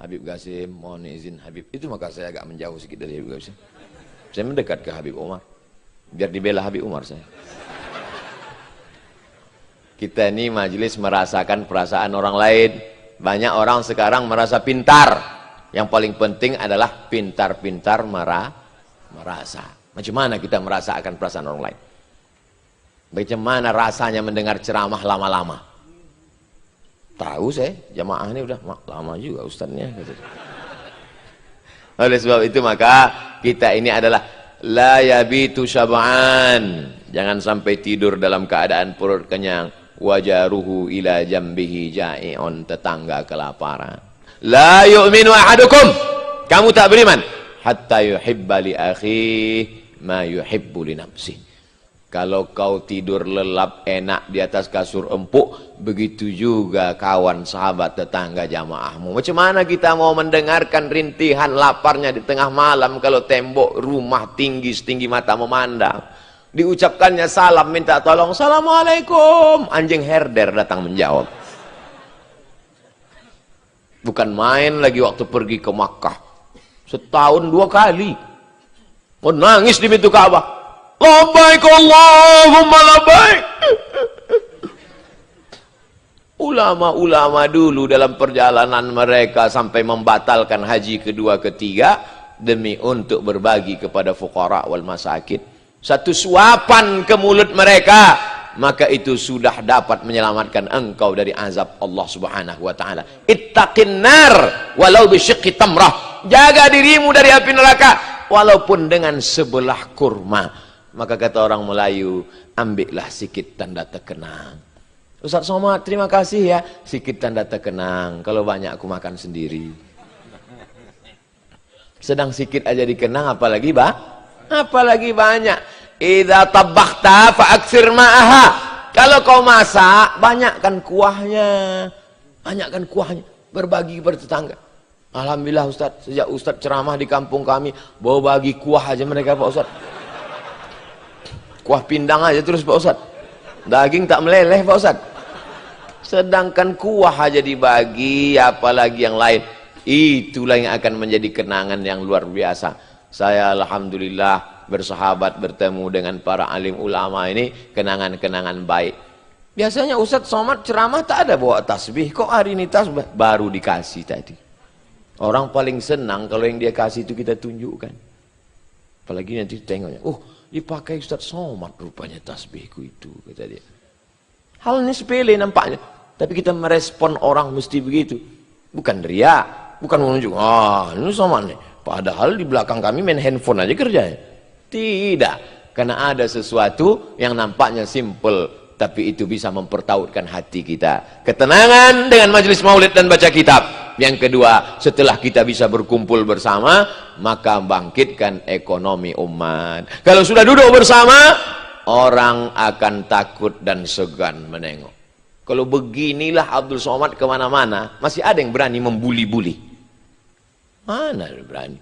Habib Qasim, mohon izin Habib. Itu maka saya agak menjauh sedikit dari Habib Qasim. Saya mendekat ke Habib Umar. Biar dibela Habib Umar saya. Kita ini majelis merasakan perasaan orang lain. Banyak orang sekarang merasa pintar. Yang paling penting adalah pintar-pintar merasa. Macam mana kita merasakan perasaan orang lain? Bagaimana rasanya mendengar ceramah lama-lama? Tahu saya, jamaah ini udah lama juga ustadznya. Oleh sebab itu maka kita ini adalah la yabitu syab'an. Jangan sampai tidur dalam keadaan perut kenyang. Wajaruhu ila jambihi ja'i'un, tetangga kelaparan. La yu'minu ahadukum, kamu tak beriman hatta yuhibba li akhihi ma yuhibbu li nafsihi. Kalau kau tidur lelap enak di atas kasur empuk, begitu juga kawan, sahabat, tetangga, jamaahmu. Macam mana kita mau mendengarkan rintihan laparnya di tengah malam kalau tembok rumah tinggi setinggi mata memandang? Diucapkannya salam, minta tolong, assalamualaikum, anjing herder datang menjawab. Bukan main lagi waktu pergi ke Makkah, setahun 2 kali menangis di pintu Ka'bah, labbaik Allahumma labbaik. Ulama-ulama dulu dalam perjalanan mereka sampai membatalkan haji kedua ketiga demi untuk berbagi kepada fuqara wal masakin. Satu suapan ke mulut mereka, maka itu sudah dapat menyelamatkan engkau dari azab Allah Subhanahu wa taala. Ittaqin nar walau bisyiqqi tamrah. Jaga dirimu dari api neraka walaupun dengan sebelah kurma. Maka kata orang Melayu, ambillah sikit tanda terkenang. Ustaz Somad, terima kasih ya. Sikit tanda terkenang. Kalau banyak aku makan sendiri. Sedang sikit aja dikenang, apalagi apalagi banyak. Idza tabakhta fa'aktsir ma'aha. Kalau kau masak, banyakkan kuahnya. Banyakkan kuahnya. Berbagi kepada tetangga. Alhamdulillah Ustaz, sejak Ustaz ceramah di kampung kami, bawa bagi kuah aja mereka Pak Ustaz. Kuah pindang aja terus Pak Ustaz. Daging tak meleleh Pak Ustaz. Sedangkan kuah aja dibagi, apalagi yang lain. Itulah yang akan menjadi kenangan yang luar biasa. Saya alhamdulillah bersahabat, bertemu dengan para alim ulama ini, kenangan-kenangan baik. Biasanya Ustaz Somad ceramah tak ada bawa tasbih, kok hari ini tasbih? Baru dikasih tadi. Orang paling senang kalau yang dia kasih itu kita tunjukkan. Apalagi nanti tengoknya, oh dipakai Ustaz Somad rupanya tasbihku itu, kata dia. Hal ini sepele nampaknya, tapi kita merespon orang mesti begitu. Bukan ria, bukan menunjuk, ini Somad nih. Padahal di belakang kami main handphone aja kerjanya. Tidak, karena ada sesuatu yang nampaknya simple, tapi itu bisa mempertautkan hati kita. Ketenangan dengan majelis maulid dan baca kitab. Yang kedua, setelah kita bisa berkumpul bersama, maka bangkitkan ekonomi umat. Kalau sudah duduk bersama, orang akan takut dan segan menengok. Kalau beginilah Abdul Somad kemana-mana, masih ada yang berani membuli-buli. Mana berani?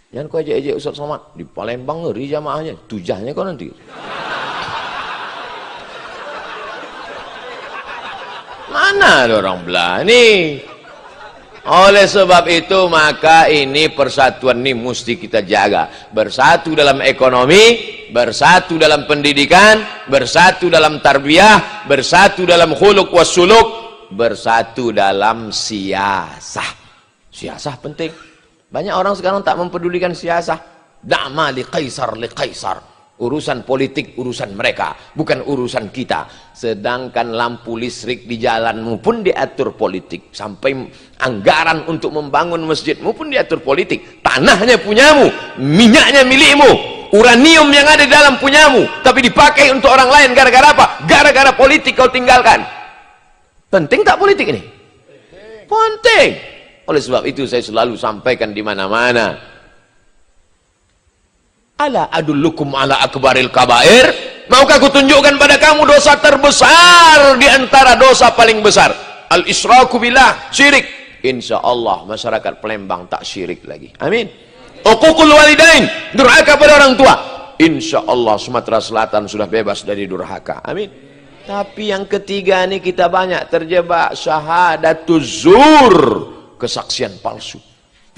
Jangan kau ejek-ejek Ustaz Somad. Di Palembang ngeri jamaahnya. Tujahnya kau nanti. Mana ada orang berani? Oleh sebab itu maka ini persatuan ini mesti kita jaga. Bersatu dalam ekonomi, bersatu dalam pendidikan, bersatu dalam tarbiyah, bersatu dalam khuluq was suluk, bersatu dalam siasah. Siasah penting. Banyak orang sekarang tak mempedulikan siasah. Da'ma li qaisar li qaisar. Urusan politik urusan mereka, bukan urusan kita. Sedangkan lampu listrik di jalanmu pun diatur politik. Sampai anggaran untuk membangun masjidmu pun diatur politik. Tanahnya punyamu, minyaknya milikmu, uranium yang ada di dalam punyamu, tapi dipakai untuk orang lain gara-gara apa? Gara-gara politik kau tinggalkan. Penting tak politik ini? Penting. Oleh sebab itu saya selalu sampaikan di mana-mana. Ala adullukum ala akbaril kabair. Maukah aku tunjukkan pada kamu dosa terbesar di antara dosa paling besar? Al-israku billah, syirik. Insya Allah masyarakat Palembang tak syirik lagi. Amin. Uququl walidain, durhaka pada orang tua. Insya Allah Sumatera Selatan sudah bebas dari durhaka. Amin. Tapi yang ketiga ini kita banyak terjebak syahadatuz zur, kesaksian palsu.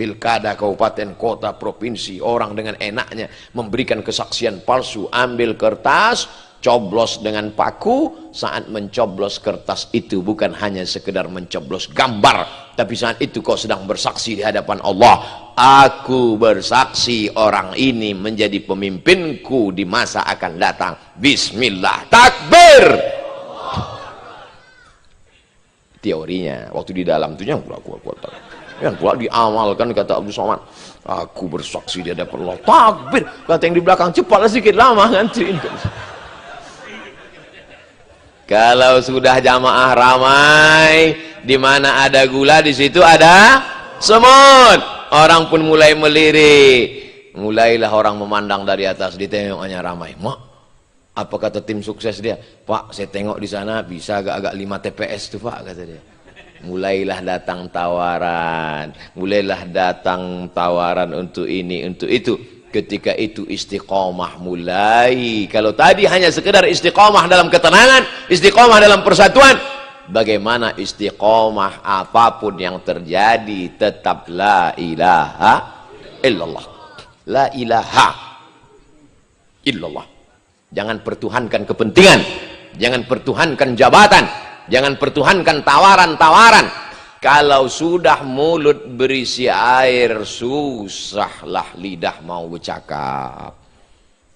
Pilkada, kabupaten, kota, provinsi, orang dengan enaknya memberikan kesaksian palsu, ambil kertas, coblos dengan paku. Saat mencoblos kertas itu bukan hanya sekedar mencoblos gambar, tapi saat itu kau sedang bersaksi di hadapan Allah, aku bersaksi orang ini menjadi pemimpinku di masa akan datang. Bismillah, takbir. Teorinya, waktu di dalam itu yang pula diamalkan, kata Abdul Somad, aku bersaksi di hadapan Allah, takbir. Kata yang di belakang, cepatlah sedikit, lama ngantriin. Kalau sudah jamaah ramai, di mana ada gula di situ ada semut. Orang pun mulai melirik. Mulailah orang memandang dari atas, ditengoknya ramai. Mak, apa kata tim sukses dia? Pak, saya tengok di sana bisa agak-agak 5 TPS tuh Pak, kata dia. Mulailah datang tawaran, untuk ini, untuk itu. Ketika itu istiqomah mulai. Kalau tadi hanya sekedar istiqomah dalam ketenangan, istiqomah dalam persatuan, bagaimana istiqomah apapun yang terjadi tetap la ilaha illallah. La ilaha illallah. Jangan pertuhankan kepentingan, jangan pertuhankan jabatan, jangan pertuhankan tawaran-tawaran. Kalau sudah mulut berisi air, susahlah lidah mau bercakap.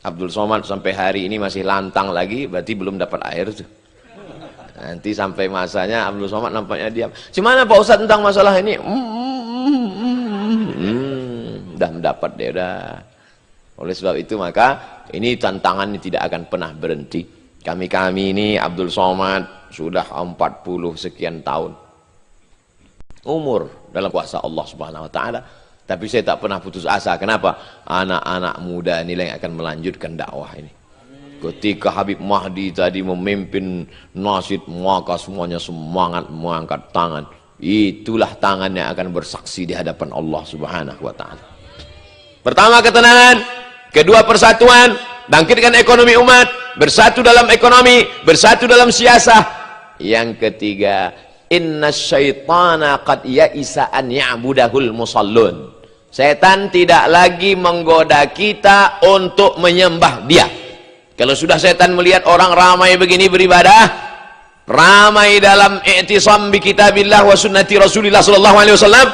Abdul Somad sampai hari ini masih lantang lagi, berarti belum dapat air tuh. Nanti sampai masanya Abdul Somad nampaknya diam. Gimana Pak Ustadz tentang masalah ini? Udah mendapat dia udah. Oleh sebab itu maka ini tantangannya tidak akan pernah berhenti. Kami ini Abdul Somad sudah 40 sekian tahun umur dalam kuasa Allah Subhanahu wa taala, tapi saya tak pernah putus asa. Kenapa? Anak-anak muda ini yang akan melanjutkan dakwah ini. Ketika Habib Mahdi tadi memimpin nasyid, maka semuanya semangat mengangkat tangan. Itulah tangan yang akan bersaksi di hadapan Allah Subhanahu wa taala. Pertama ketenangan, kedua persatuan, bangkitkan ekonomi umat, bersatu dalam ekonomi, bersatu dalam siasah. Yang ketiga, inna syaitana qad ya'isa an ya'budahul musallun. Setan tidak lagi menggoda kita untuk menyembah dia. Kalau sudah setan melihat orang ramai begini beribadah, ramai dalam i'tisam bi kitabillah wa sunnati Rasulillah sallallahu alaihi wasallam,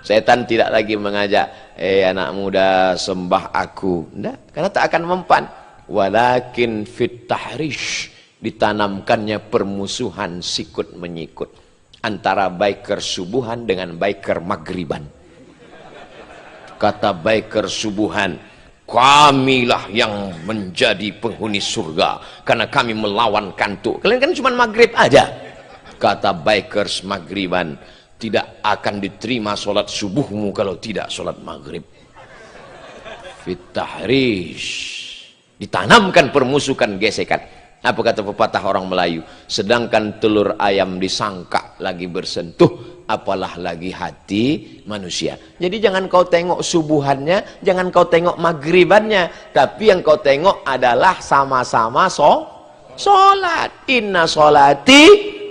setan tidak lagi mengajak, anak muda sembah aku. Tidak, karena tak akan mempan. Walakin fit tahrish, ditanamkannya permusuhan sikut menyikut antara biker subuhan dengan biker magriban. Kata biker subuhan, kamilah yang menjadi penghuni surga karena kami melawan kantuk. Kalian kan cuma maghrib aja. Kata bikers magriban, tidak akan diterima sholat subuhmu kalau tidak sholat maghrib. Fit tahrish, ditanamkan permusukan, gesekan. Apa kata pepatah orang Melayu? Sedangkan telur ayam disangka lagi bersentuh, apalah lagi hati manusia. Jadi jangan kau tengok subuhannya, jangan kau tengok maghribannya, tapi yang kau tengok adalah sama-sama sholat. Inna sholati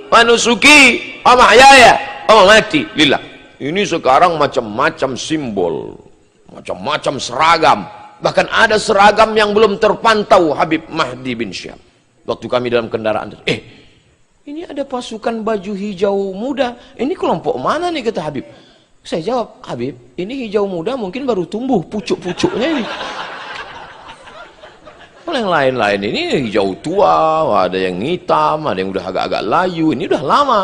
wa nusuki wa mahyaya wa mamati lillah. Ini sekarang macam-macam simbol, macam-macam seragam. Bahkan ada seragam yang belum terpantau Habib Mahdi bin Syihab. Waktu kami dalam kendaraan, ini ada pasukan baju hijau muda, ini kelompok mana nih, kata Habib. Saya jawab, Habib, ini hijau muda mungkin baru tumbuh pucuk-pucuknya ini. Kalau yang lain-lain ini hijau tua, ada yang hitam, ada yang udah agak-agak layu, ini udah lama.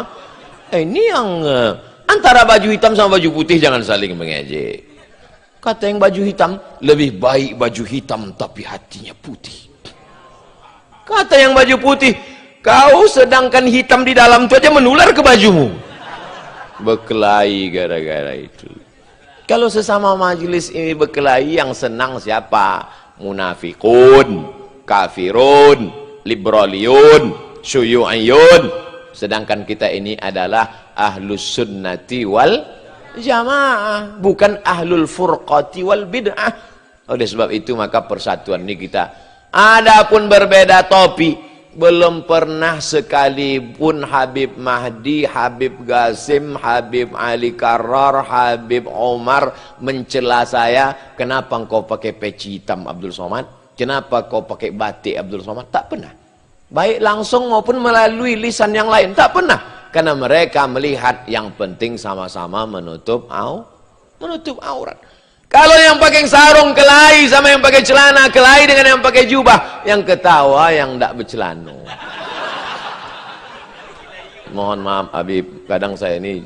Ini yang antara baju hitam sama baju putih jangan saling mengejek. Kata yang baju hitam, lebih baik baju hitam tapi hatinya putih. Kata yang baju putih, kau sedangkan hitam di dalam itu aja menular ke bajumu. Berkelahi gara-gara itu. Kalau sesama majelis ini berkelahi, yang senang siapa? Munafikun, kafirun, liberaliun, syuyu'iyun. Sedangkan kita ini adalah ahlus sunnati wal jamaah, bukan ahlul furqati wal bid'ah. Oleh sebab itu maka persatuan ini kita, adapun berbeda topi, belum pernah sekalipun Habib Mahdi, Habib Qasim, Habib Ali Karrar, Habib Omar mencela saya, kenapa engkau pakai peci hitam Abdul Somad, kenapa kau pakai batik Abdul Somad. Tak pernah, baik langsung maupun melalui lisan yang lain, tak pernah. Karena mereka melihat yang penting sama-sama menutup aurat. Kalau yang pakai sarung kelahi sama yang pakai celana kelahi dengan yang pakai jubah, yang ketawa yang tidak bercelana. Mohon maaf Habib, kadang saya ini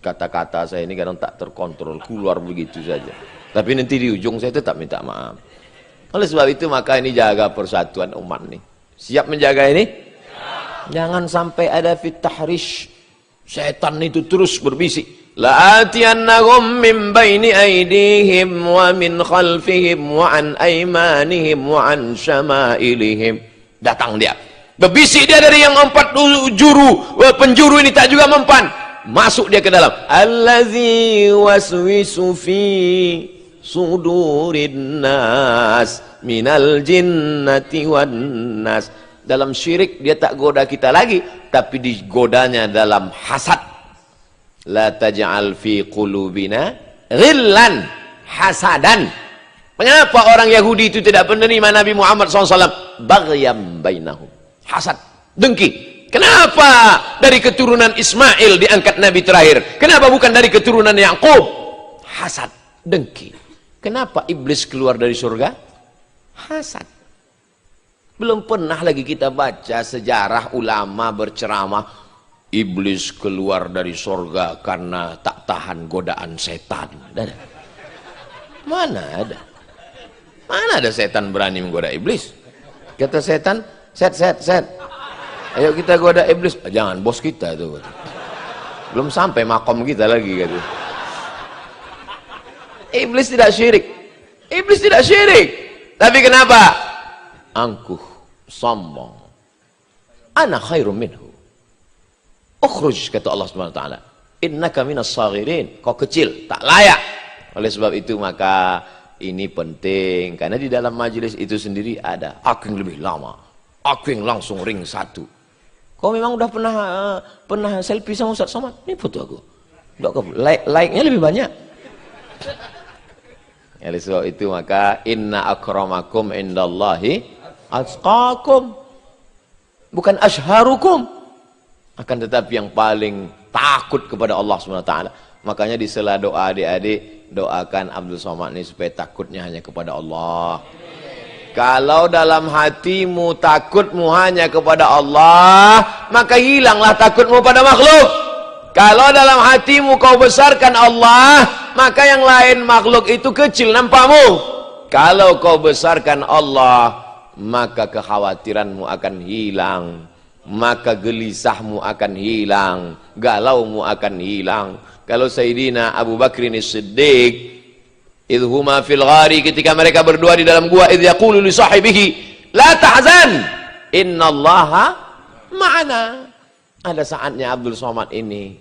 kata-kata saya ini kadang tak terkontrol, keluar begitu saja. Tapi nanti di ujung saya tetap minta maaf. Oleh sebab itu maka ini jaga persatuan umat nih. Siap menjaga ini? Jangan sampai ada fitahrish. Setan itu terus berbisik. La'atiyannahum min baini aydihim wa min khalfihim wa an aymanihim wa an syama'ilihim. Datang dia. Berbisik dia dari yang 4 penjuru ini tak juga mempan. Masuk dia ke dalam. Allazi waswisu fi sudurin nas minal jinnati wan nas. Dalam syirik dia tak goda kita lagi, tapi digodanya dalam hasad. La taj'al fi qulubina ghillan hasadan. Mengapa orang Yahudi itu tidak menerima Nabi Muhammad SAW? Baghyam bainahum. Hasad, dengki. Kenapa dari keturunan Ismail diangkat Nabi terakhir? Kenapa bukan dari keturunan Yakub? Hasad, dengki. Kenapa iblis keluar dari surga? Hasad. Belum pernah lagi kita baca sejarah ulama berceramah iblis keluar dari surga karena tak tahan godaan setan. Mana ada? Mana ada setan berani menggoda iblis? Kata setan, set. Ayo kita goda iblis. Jangan, bos kita tuh. Belum sampai makom kita lagi kata. Iblis tidak syirik. Iblis tidak syirik. Tapi kenapa? Angkuh, sombong. Ana khairum minhu. Ukhruj, kata Allah Subhanahu wa taala. Innaka minas saghirin. Kau kecil, tak layak. Oleh sebab itu maka ini penting karena di dalam majelis itu sendiri ada aku yang lebih lama. Aku yang langsung ring 1. Kau memang udah pernah selfie sama Ustaz Somad? Ini foto aku. Like-nya lebih banyak. Oleh sebab itu maka inna akramakum indallahi atqakum. Bukan ashharukum. Akan tetapi yang paling takut kepada Allah SWT. Makanya di sela doa adik-adik, doakan Abdul Somad ini supaya takutnya hanya kepada Allah. Kalau dalam hatimu takutmu hanya kepada Allah, maka hilanglah takutmu pada makhluk. Kalau dalam hatimu kau besarkan Allah, maka yang lain makhluk itu kecil nampakmu. Kalau kau besarkan Allah, maka kekhawatiranmu akan hilang. Maka gelisahmu akan hilang, galaumu akan hilang. Kalau Sayyidina Abu Bakrin As-Siddiq idhuma fil ghari, ketika mereka berdua di dalam gua, idh yaqulu li sahibihi la tahzan innallaha ma'ana. Ada saatnya Abdul Somad ini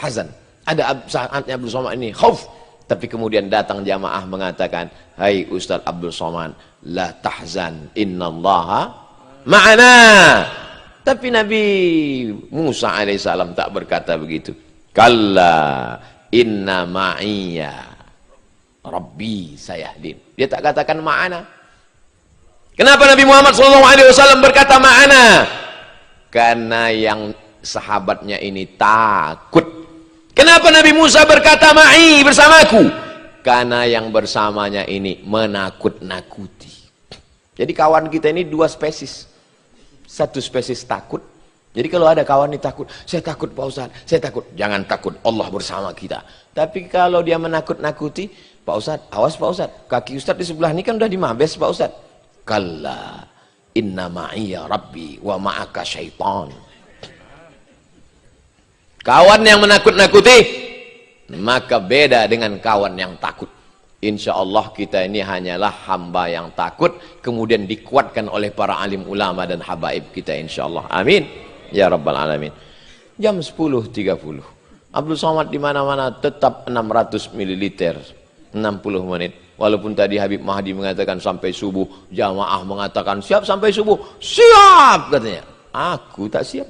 hazan, ada saatnya Abdul Somad ini khauf, tapi kemudian datang jamaah mengatakan, hai Ustaz Abdul Somad, la tahzan innallaha ma'ana. Tapi Nabi Musa alaihissalam tak berkata begitu. Kalla inna ma'iyya Rabbi sayahdin. Dia tak katakan ma'ana. Kenapa Nabi Muhammad SAW berkata ma'ana? Karena yang sahabatnya ini takut. Kenapa Nabi Musa berkata ma'i bersamaku? Karena yang bersamanya ini menakut-nakuti. Jadi kawan kita ini 2 spesies. Satu spesies takut. Jadi kalau ada kawan ini takut, saya takut Pak Ustaz, saya takut. Jangan takut, Allah bersama kita. Tapi kalau dia menakut-nakuti, Pak Ustaz, awas Pak Ustaz, kaki Ustaz di sebelah ini kan udah di mabes Pak Ustaz. Kalla inna ma'iyya Rabbi wa ma'aka syaitan. Kawan yang menakut-nakuti, maka beda dengan kawan yang takut. Insya Allah kita ini hanyalah hamba yang takut, kemudian dikuatkan oleh para alim ulama dan habaib kita insya Allah. Amin. Ya Rabbal Alamin. Jam 10.30. Abdul Somad di mana-mana tetap 600 ml, 60 menit. Walaupun tadi Habib Mahdi mengatakan sampai subuh, jamaah mengatakan siap sampai subuh. Siap katanya. Aku tak siap.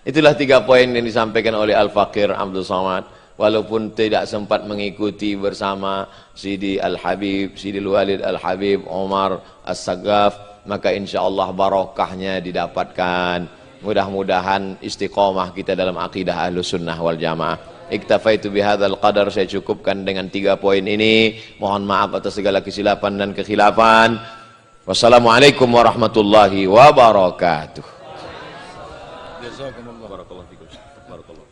Itulah 3 poin yang disampaikan oleh Al-Fakir Abdul Somad. Walaupun tidak sempat mengikuti bersama Sidi Al-Habib, Sidi Al-Walid Al-Habib, Omar As-Sagaf, maka insya Allah barokahnya didapatkan. Mudah-mudahan istiqomah kita dalam akidah Ahlus Sunnah wal Jamaah. Iktafaitu bihadzal qadar, saya cukupkan dengan 3 poin ini. Mohon maaf atas segala kesilapan dan kekhilafan. Wassalamualaikum warahmatullahi wabarakatuh. Jazakumullah. Barakallahu fikum. Barakallahu.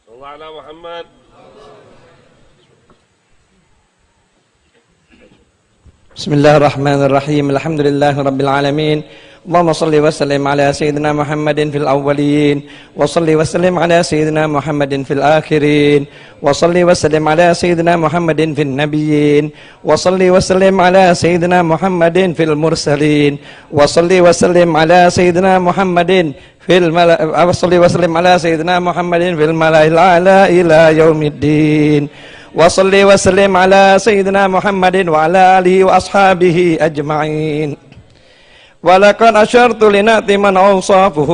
Sallallahu ala Muhammad. Bismillahirrahmanirrahim. Alhamdulillahi rabbil alamin. Allahumma salli wa sallim ala sayyidina Muhammadin fil awwalin wa salli wa sallim ala sayyidina Muhammadin fil akhirin wa salli wa sallim ala sayyidina Muhammadin fil nabiyyin wa salli wa sallim ala sayyidina Muhammadin fil mursalin wa salli wa sallim ala sayyidina Muhammadin fil wa salli wa sallim ala sayyidina Muhammadin fil mala'il a'la ila yaumiddin. وصلي وسلم على سيدنا محمد وعلى آله وأصحابه أجمعين. ولقد أشرت لنأت من أوصافه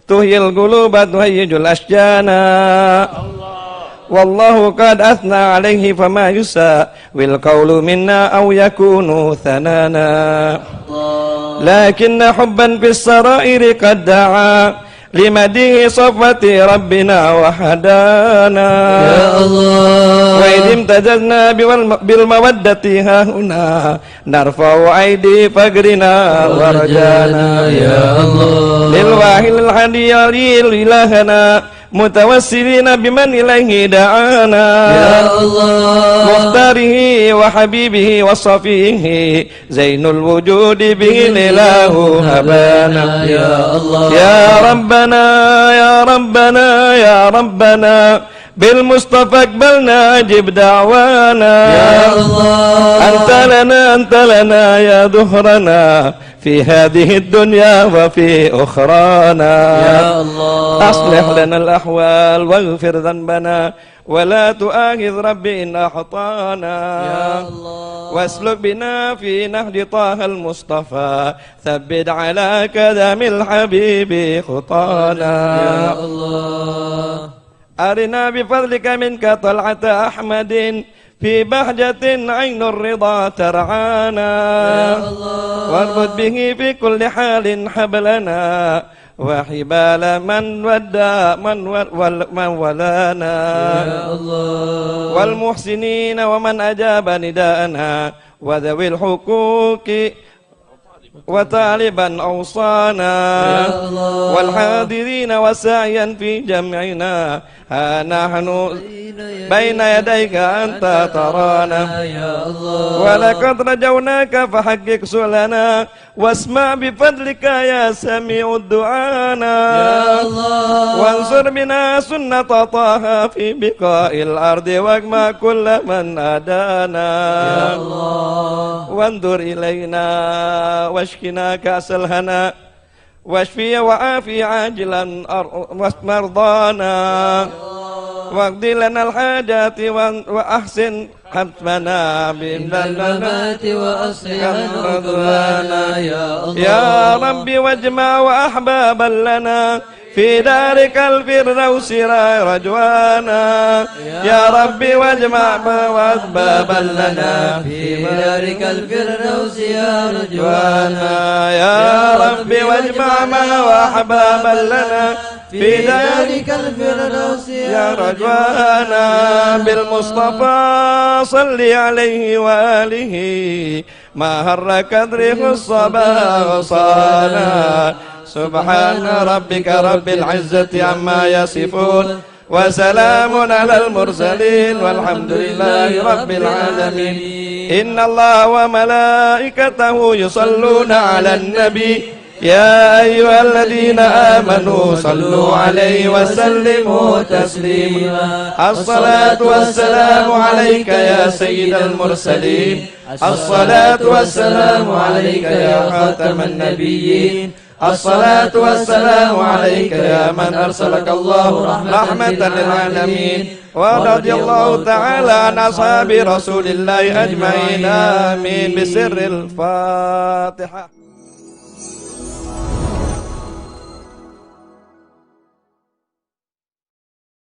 تهي القلوب تهيج الأشجانا والله قد أثنى عليه فما يساوي القول منا أو يكون ثنانا لكن حبا في السرائر قد دعا لمديه صفوة ربنا وحدانا يا الله وإذ امتزجنا بالمودة ها هنا نرفع أيدي فقرنا ورجانا يا الله للواحد الحدي إلهنا متوسلين بمن إليه دعانا يا الله مختاره وحبيبه وصفيه زين الوجود به الإله هبانا يا الله يا ربنا يا ربنا يا ربنا بالمصطفى اقبلنا اجب دعوانا يا الله أنت لنا يا دهرنا في هذه الدنيا وفي أخرانا يا الله أصلح لنا الأحوال واغفر ذنبنا ولا تؤاخذ ربي إن أخطانا يا الله واسلك بنا في نهج طه المصطفى ثبت على كدم الحبيب خطانا يا الله أرنا بفضلك منك طلعة أحمد في بهجة عين الرضا ترعانا واربط به في كل حال حبلنا وحبال من ودى من ولانا والمحسنين ومن أجاب نداءنا وذوي الحقوق وطالبا أوصانا والحاضرين وسعيا في جمعنا ها نحن بين يديك أنت ترانا ولقد رجوناك فحقق سؤلنا واسمع بفضلك يا سميع الدعانا وانصر بنا سنة طه في بقاء الأرض واجمع كل من أدانا وانظر إلينا واشكنا كأس الهنا واشفي وعافي عاجلا مرضانا واقض لنا الحاجات وأحسن ختمنا بالممات وأصلح رضوانا يا ربي واجمع وأحبابا لنا في دارك الفردوس رجوانا يا ربي واجمع وأحبابا لنا في دارك الفردوس يا رجوانا يا ربي واجمع وأحبابا لنا في دارك الفردوس يا رجوانا بالمصطفى صل عليه وآله ما هر كدره الصبا وصانا سبحان ربك رب العزة عما يصفون وسلام على المرسلين والحمد لله رب العالمين إن الله وملائكته يصلون على النبي يا أيها الذين آمنوا صلوا عليه وسلموا تسليما الصلاة والسلام عليك يا سيد المرسلين الصلاة والسلام عليك يا خاتم النبيين الصلاة والسلام عليك يا من أرسلك الله رحمة للعالمين ورضي الله تعالى عن أصحاب رسول الله أجمعين آمين بسر الفاتحة.